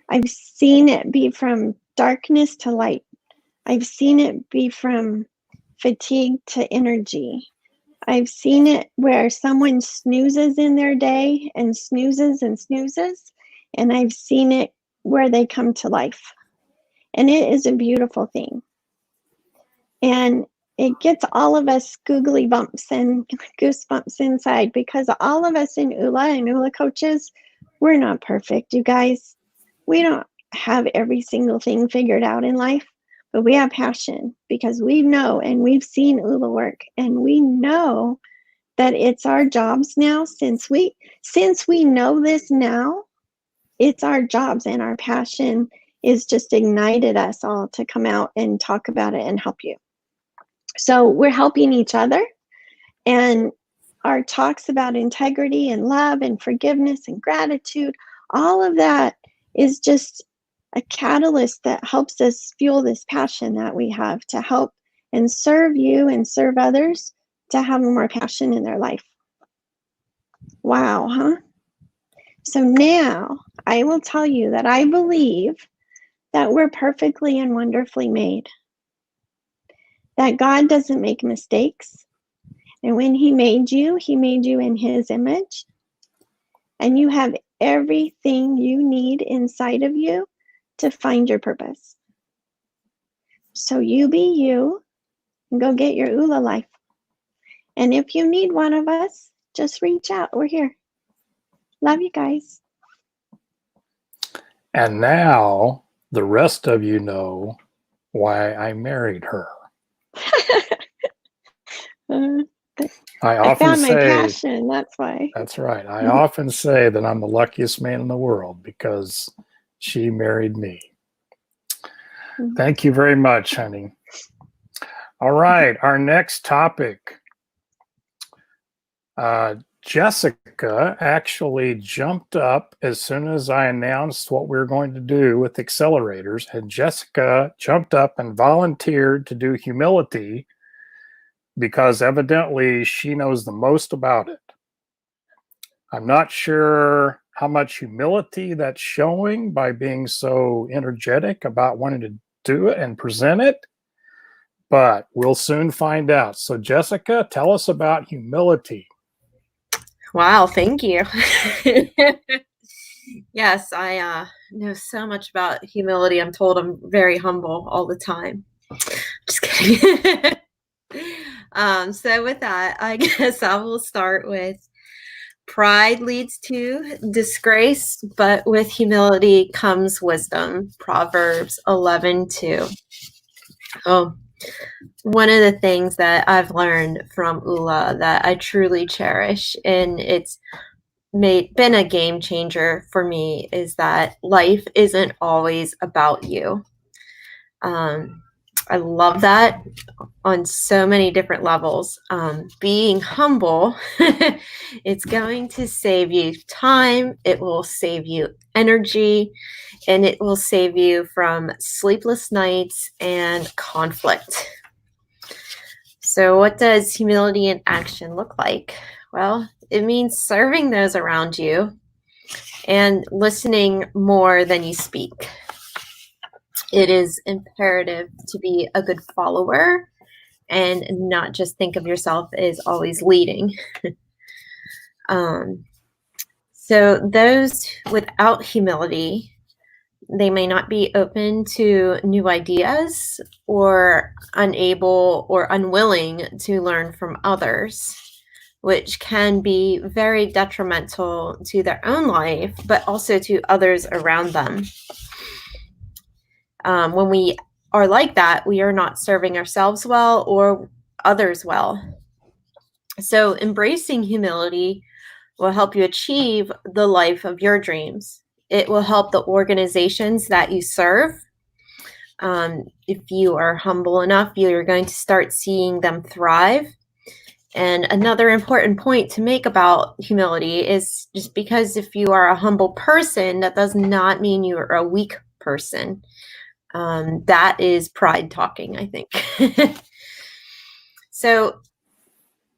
I've seen it be from darkness to light. I've seen it be from fatigue to energy. I've seen it where someone snoozes in their day and snoozes and snoozes, and I've seen it where they come to life. And it is a beautiful thing. And it gets all of us googly bumps and goosebumps inside, because all of us in Oola and Oola coaches, we're not perfect, you guys. We don't have every single thing figured out in life, but we have passion because we know and we've seen Oola work, and we know that it's our jobs now. Since we know this now, it's our jobs, and our passion is just ignited us all to come out and talk about it and help you. So we're helping each other, and our talks about integrity and love and forgiveness and gratitude, All of that is just a catalyst that helps us fuel this passion that we have to help and serve you and serve others to have more passion in their life. Wow, huh? So now I will tell you that I believe that we're perfectly and wonderfully made, that God doesn't make mistakes. And when he made you in his image, and you have everything you need inside of you to find your purpose. So you be you and go get your Oola life. And if you need one of us, just reach out. We're here. Love you guys. And now the rest of you know why I married her. I found my passion, that's why. That's right. I often say that I'm the luckiest man in the world because she married me. Thank you very much, honey. All right, our next topic. Jessica actually jumped up as soon as I announced what we were going to do with accelerators, and Jessica jumped up and volunteered to do humility because evidently she knows the most about it. I'm not sure how much humility that's showing by being so energetic about wanting to do it and present it, but we'll soon find out. So Jessica, tell us about humility. Wow, thank you. Yes, I know so much about humility. I'm told I'm very humble all the time. Just kidding. So with that, I guess I will start with pride leads to disgrace, but with humility comes wisdom. Proverbs 11:2. Oh, one of the things that I've learned from Oola that I truly cherish, and it's been a game changer for me, is that life isn't always about you. I love that on so many different levels. Being humble, it's going to save you time, it will save you energy, and it will save you from sleepless nights and conflict. So what does humility in action look like? Well, it means serving those around you and listening more than you speak. It is imperative to be a good follower and not just think of yourself as always leading. So those without humility, they may not be open to new ideas or unable or unwilling to learn from others, which can be very detrimental to their own life, but also to others around them. When we are like that, we are not serving ourselves well or others well. So embracing humility will help you achieve the life of your dreams. It will help the organizations that you serve. If you are humble enough, you're going to start seeing them thrive. And another important point to make about humility is just because if you are a humble person, that does not mean you are a weak person. That is pride talking, I think. So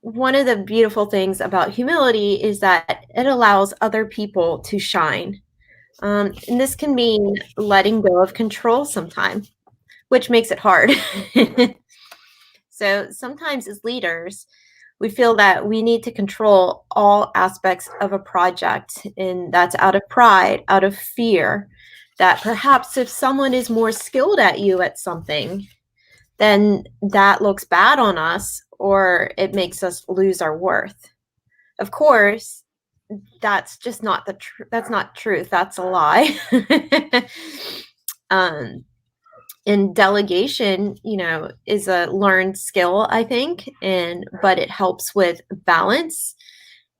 one of the beautiful things about humility is that it allows other people to shine. And this can mean letting go of control sometimes, which makes it hard. So sometimes as leaders, we feel that we need to control all aspects of a project, and that's out of pride, out of fear, that perhaps if someone is more skilled at you at something, then that looks bad on us, or it makes us lose our worth. Of course, that's just not the truth. That's not truth. That's a lie. And delegation, is a learned skill, I think, but it helps with balance.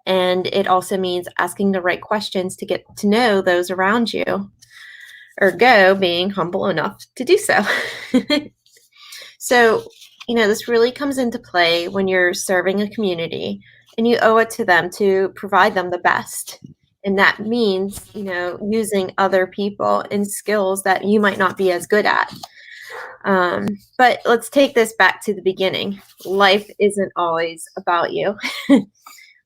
And it also means asking the right questions to get to know those around you, ergo being humble enough to do so. So, this really comes into play when you're serving a community and you owe it to them to provide them the best. And that means, using other people and skills that you might not be as good at. But let's take this back to the beginning. Life isn't always about you.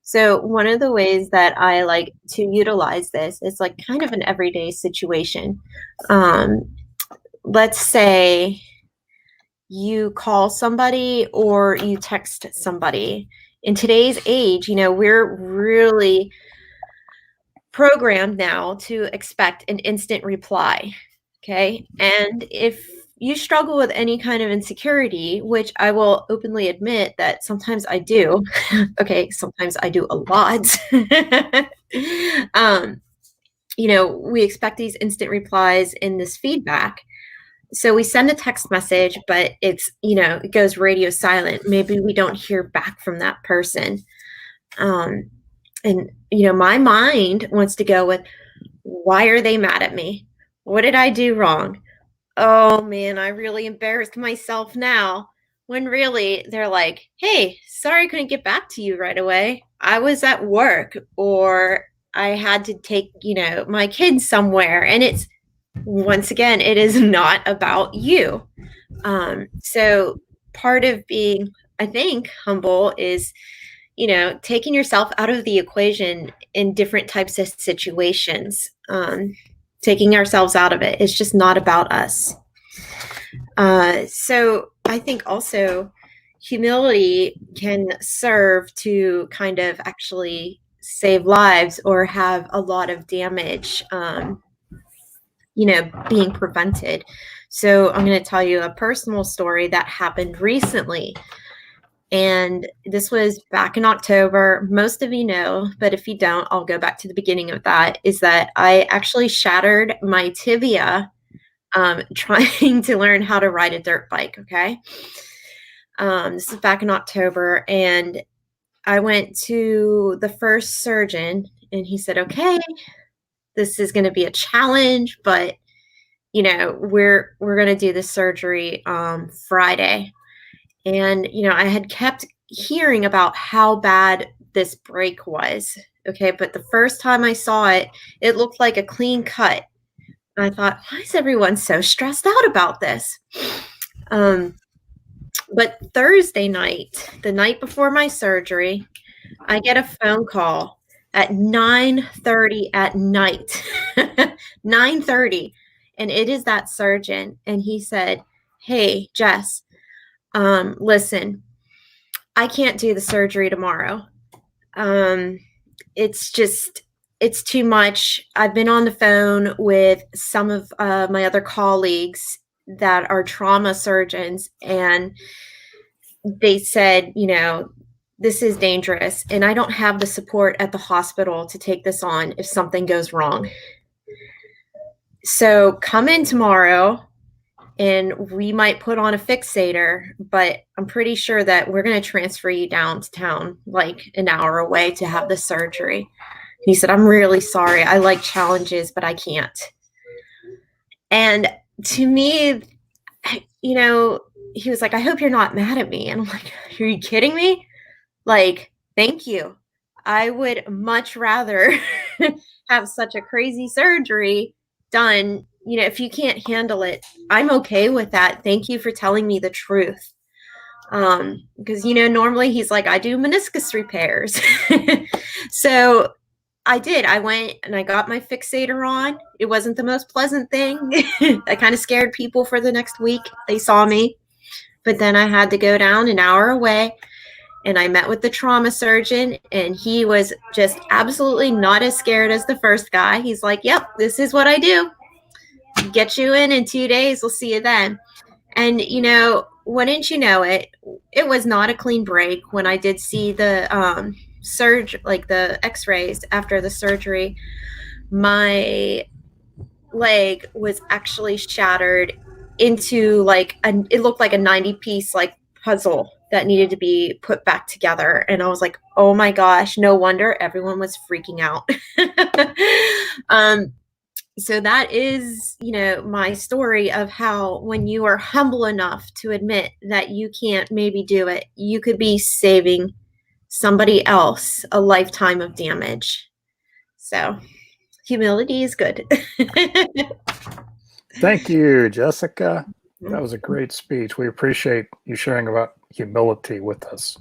So one of the ways that I like to utilize this is like kind of an everyday situation. Let's say you call somebody or you text somebody. In today's age, we're really programmed now to expect an instant reply. Okay. And if you struggle with any kind of insecurity, which I will openly admit that sometimes I do, okay, sometimes I do a lot. We expect these instant replies and this feedback. So we send a text message, but it's, it goes radio silent. Maybe we don't hear back from that person. And, my mind wants to go with, why are they mad at me? What did I do wrong? Oh man, I really embarrassed myself now. When really they're like, hey, sorry I couldn't get back to you right away. I was at work, or I had to take, my kids somewhere. And it's, once again, it is not about you. So part of being, I think, humble is, taking yourself out of the equation in different types of situations, taking ourselves out of it. It's just not about us. So I think also humility can serve to kind of actually save lives or have a lot of damage, being prevented. So I'm going to tell you a personal story that happened recently. And this was back in October. Most of you know, but if you don't, I'll go back to the beginning of that, is that I actually shattered my tibia trying to learn how to ride a dirt bike, okay? This is back in October, and I went to the first surgeon, and he said, okay, this is going to be a challenge, but, we're going to do the surgery Friday. And, I had kept hearing about how bad this break was. Okay. But the first time I saw it, it looked like a clean cut. And I thought, why is everyone so stressed out about this? But Thursday night, the night before my surgery, I get a phone call at 9:30 at night, 9:30. And it is that surgeon. And he said, hey, Jess, listen, I can't do the surgery tomorrow. It's too much. I've been on the phone with some of my other colleagues that are trauma surgeons, and they said, this is dangerous, and I don't have the support at the hospital to take this on if something goes wrong. So come in tomorrow, and we might put on a fixator, but I'm pretty sure that we're going to transfer you down to town, like an hour away, to have the surgery. He said, I'm really sorry. I like challenges, but I can't. And to me, he was like, I hope you're not mad at me. And I'm like, are you kidding me? Like, thank you. I would much rather have such a crazy surgery done. If you can't handle it, I'm okay with that. Thank you for telling me the truth. Because, normally he's like, I do meniscus repairs. So I did. I went and I got my fixator on. It wasn't the most pleasant thing. I kind of scared people for the next week. They saw me. But then I had to go down an hour away, and I met with the trauma surgeon, and he was just absolutely not as scared as the first guy. He's like, yep, this is what I do. Get you in 2 days. We'll see you then. And, wouldn't you know it, it was not a clean break. When I did see the the x-rays after the surgery, my leg was actually shattered into it looked like a 90-piece puzzle that needed to be put back together. And I was like, oh my gosh, no wonder everyone was freaking out. So that is, my story of how when you are humble enough to admit that you can't maybe do it, you could be saving somebody else a lifetime of damage. So humility is good. Thank you, Jessica. That was a great speech. We appreciate you sharing about humility with us.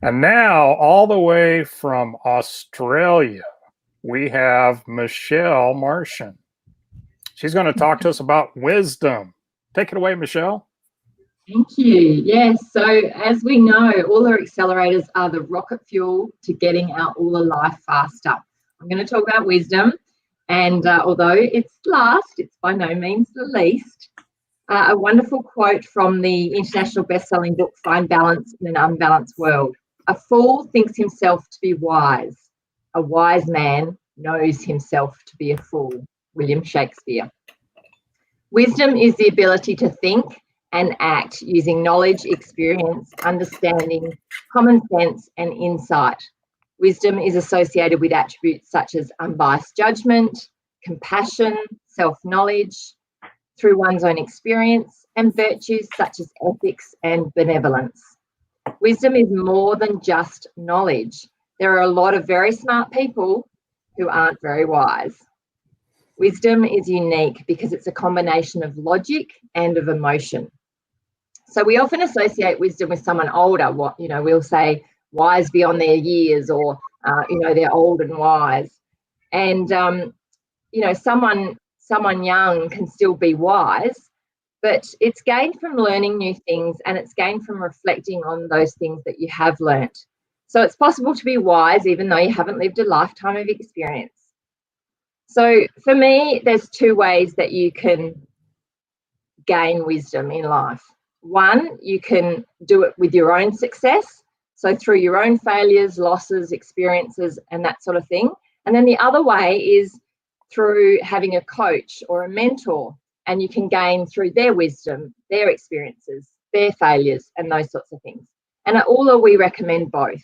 And now, all the way from Australia, we have Michelle Martian. She's going to talk to us about wisdom. Take it away, Michelle. Thank you. Yes, so as we know, Oola accelerators are the rocket fuel to getting our Oola life faster. I'm going to talk about wisdom, and although it's last, it's by no means the least. A wonderful quote from the international best-selling book, Find Balance in an Unbalanced World. A fool thinks himself to be wise. A wise man knows himself to be a fool. William Shakespeare. Wisdom is the ability to think and act using knowledge, experience, understanding, common sense, and insight. Wisdom is associated with attributes such as unbiased judgment, compassion, self-knowledge through one's own experience, and virtues such as ethics and benevolence. Wisdom is more than just knowledge. There are a lot of very smart people who aren't very wise. Wisdom is unique because it's a combination of logic and of emotion. So we often associate wisdom with someone older. We'll say wise beyond their years, or they're old and wise. And someone young can still be wise, but it's gained from learning new things, and it's gained from reflecting on those things that you have learnt. So it's possible to be wise even though you haven't lived a lifetime of experience. So for me, there's two ways that you can gain wisdom in life. One, you can do it with your own success, so through your own failures, losses, experiences, and that sort of thing. And then the other way is through having a coach or a mentor, and you can gain through their wisdom, their experiences, their failures, and those sorts of things. And at Oola, we recommend both.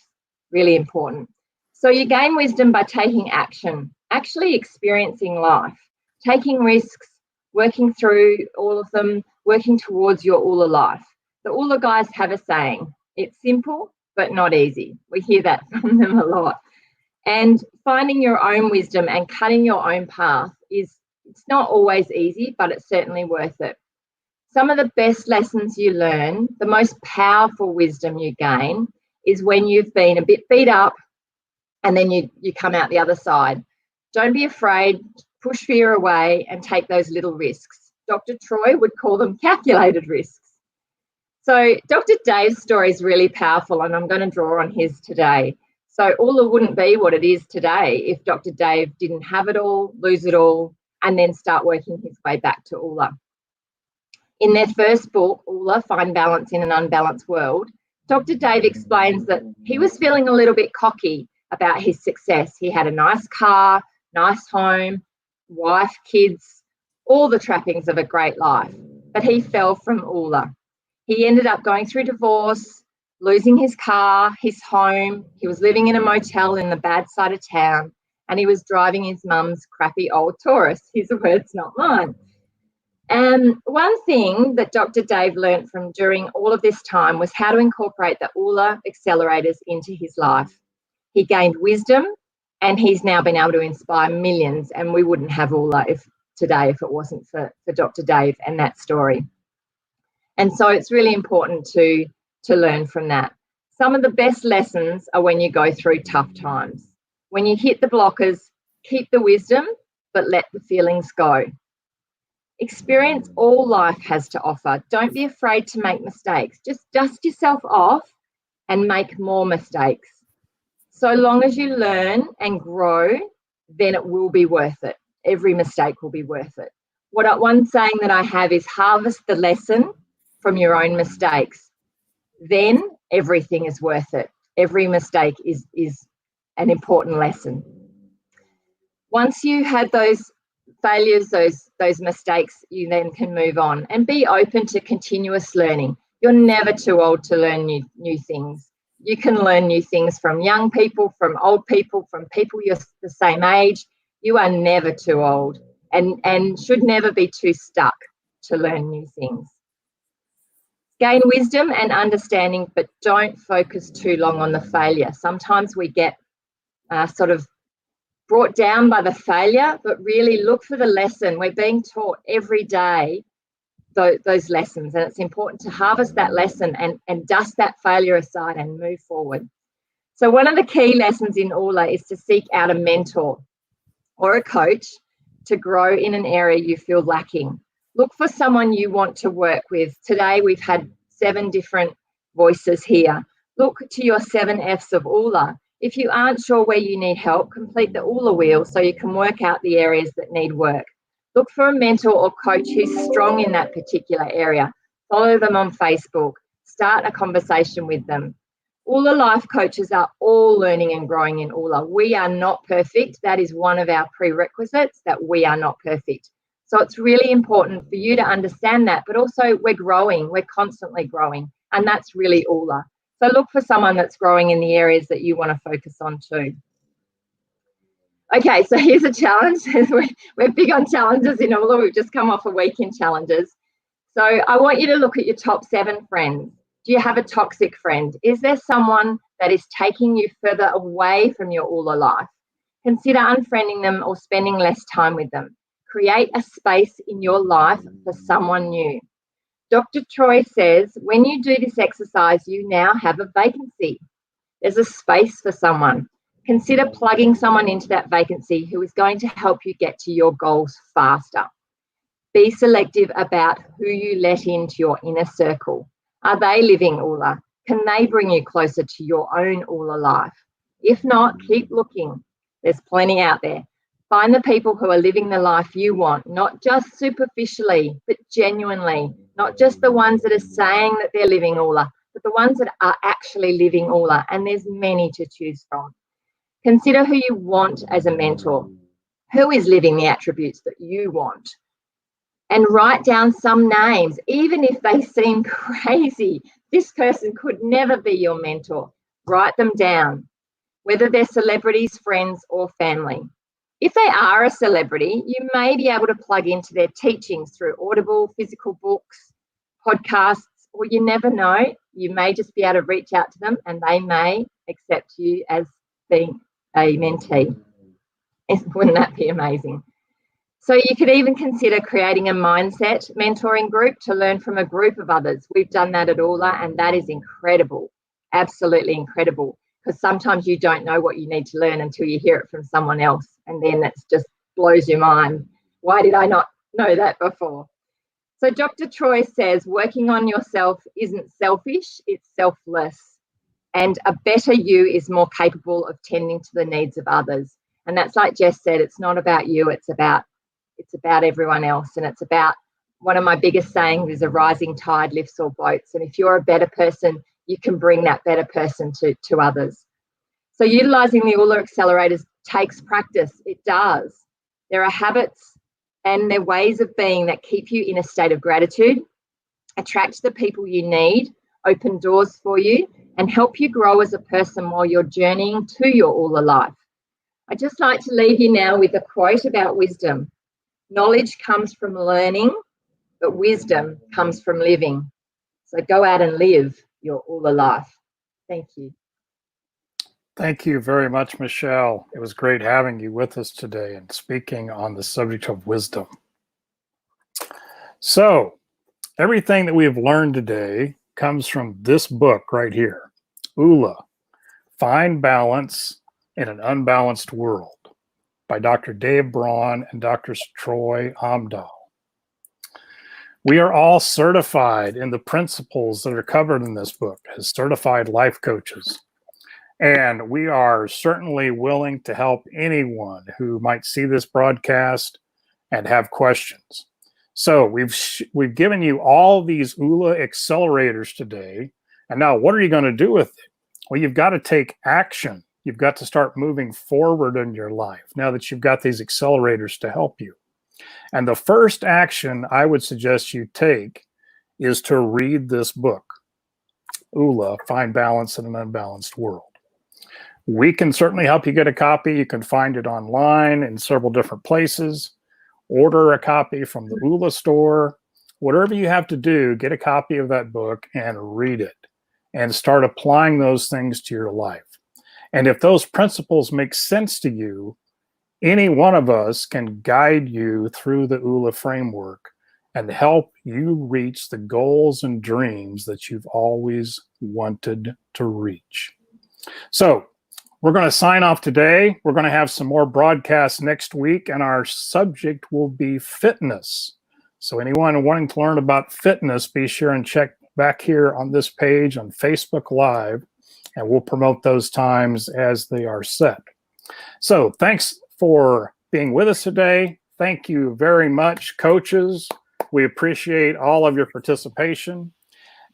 Really important. So you gain wisdom by taking action, actually experiencing life, taking risks, working through all of them, working towards your Oola life. The Oola guys have a saying, it's simple, but not easy. We hear that from them a lot. And finding your own wisdom and cutting your own path it's not always easy, but it's certainly worth it. Some of the best lessons you learn, the most powerful wisdom you gain, is when you've been a bit beat up and then you come out the other side. Don't be afraid, push fear away and take those little risks. Dr. Troy would call them calculated risks. So Dr. Dave's story is really powerful, and I'm going to draw on his today. So Oola wouldn't be what it is today if Dr. Dave didn't have it all, lose it all, and then start working his way back to Oola. In their first book, Oola, Find Balance in an Unbalanced World, Dr. Dave explains that he was feeling a little bit cocky about his success. He had a nice car, nice home, wife, kids, all the trappings of a great life, but he fell from Oola. He ended up going through divorce, losing his car, his home. He was living in a motel in the bad side of town, and he was driving his mum's crappy old Taurus. His words, not mine. And one thing that Dr. Dave learned from during all of this time was how to incorporate the Oola accelerators into his life. He gained wisdom, and he's now been able to inspire millions, and we wouldn't have Oola today if it wasn't for Dr. Dave and that story. And so it's really important to learn from that. Some of the best lessons are when you go through tough times. When you hit the blockers, keep the wisdom, but let the feelings go. Experience all life has to offer. Don't be afraid to make mistakes. Just dust yourself off and make more mistakes. So long as you learn and grow, then it will be worth it. Every mistake will be worth it. One saying that I have is harvest the lesson from your own mistakes. Then everything is worth it. Every mistake is an important lesson. Once you had those failures, those mistakes, you then can move on and be open to continuous learning. You're never too old to learn new things. You can learn new things from young people, from old people, from people you're the same age. You are never too old and should never be too stuck to learn new things. Gain wisdom and understanding, but don't focus too long on the failure. Sometimes we get sort of brought down by the failure, but really look for the lesson. We're being taught every day those lessons, and it's important to harvest that lesson and dust that failure aside and move forward. So one of the key lessons in Oola is to seek out a mentor or a coach to grow in an area you feel lacking. Look for someone you want to work with. Today we've had 7 different voices here. Look to your 7 F's of Oola. If you aren't sure where you need help, complete the Oola wheel so you can work out the areas that need work. Look for a mentor or coach who's strong in that particular area. Follow them on Facebook. Start a conversation with them. Oola Life Coaches are all learning and growing in Oola. We are not perfect. That is one of our prerequisites, that we are not perfect. So it's really important for you to understand that, but also we're growing. We're constantly growing, and that's really Oola. So look for someone that's growing in the areas that you want to focus on too. Okay, so here's a challenge. We're big on challenges in Oola. We've just come off a week in challenges. So I want you to look at your top 7 friends. Do you have a toxic friend? Is there someone that is taking you further away from your Oola life? Consider unfriending them or spending less time with them. Create a space in your life for someone new. Dr. Troy says, when you do this exercise, you now have a vacancy. There's a space for someone. Consider plugging someone into that vacancy who is going to help you get to your goals faster. Be selective about who you let into your inner circle. Are they living Oola? Can they bring you closer to your own Oola life? If not, keep looking. There's plenty out there. Find the people who are living the life you want, not just superficially, but genuinely. Not just the ones that are saying that they're living Oola, but the ones that are actually living Oola, and there's many to choose from. Consider who you want as a mentor. Who is living the attributes that you want? And write down some names, even if they seem crazy. This person could never be your mentor. Write them down, whether they're celebrities, friends, or family. If they are a celebrity, you may be able to plug into their teachings through Audible, physical books, podcasts, or you never know, you may just be able to reach out to them and they may accept you as being a mentee. Wouldn't that be amazing? So you could even consider creating a mindset mentoring group to learn from a group of others. We've done that at Oola, and that is incredible, absolutely incredible, because sometimes you don't know what you need to learn until you hear it from someone else, and then it just blows your mind. Why did I not know that before? So Dr. Troy says working on yourself isn't selfish, it's selfless, and a better you is more capable of tending to the needs of others. And that's like Jess said, it's not about you, it's about everyone else. And it's about, one of my biggest sayings is a rising tide lifts all boats. And if you're a better person, you can bring that better person to others. So utilising the Oola Accelerators takes practice. It does. There are habits and there are ways of being that keep you in a state of gratitude, attract the people you need, open doors for you, and help you grow as a person while you're journeying to your Oola life. I'd just like to leave you now with a quote about wisdom. Knowledge comes from learning, but wisdom comes from living. So go out and live your Oola life. Thank you. Thank you very much, Michelle. It was great having you with us today and speaking on the subject of wisdom. So everything that we have learned today comes from this book right here, Oola, Find Balance in an Unbalanced World, by Dr. Dave Braun and Dr. Troy Amdahl. We are all certified in the principles that are covered in this book as certified life coaches. And we are certainly willing to help anyone who might see this broadcast and have questions. So we've given you all these Oola accelerators today. And now what are you going to do with it? Well, you've got to take action. You've got to start moving forward in your life now that you've got these accelerators to help you. And the first action I would suggest you take is to read this book, Oola, Find Balance in an Unbalanced World. We can certainly help you get a copy. You can find it online in several different places. Order a copy from the Oola store. Whatever you have to do, get a copy of that book and read it and start applying those things to your life. And if those principles make sense to you, Any one of us can guide you through the Oola framework and help you reach the goals and dreams that you've always wanted to reach. So we're going to sign off today. We're going to have some more broadcasts next week, and our subject will be fitness. So anyone wanting to learn about fitness, be sure and check back here on this page on Facebook Live, and we'll promote those times as they are set. So thanks for being with us today. Thank you very much, coaches. We appreciate all of your participation,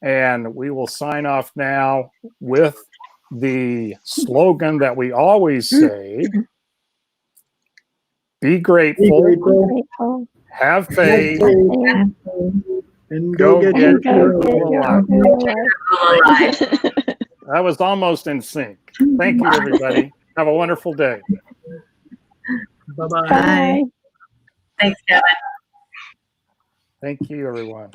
and we will sign off now with the slogan that we always say: be grateful, have faith, and go get your your life. That was almost in sync. Thank you, everybody. Have a wonderful day. Bye-bye. Bye. Thanks, Kevin. Thank you, everyone.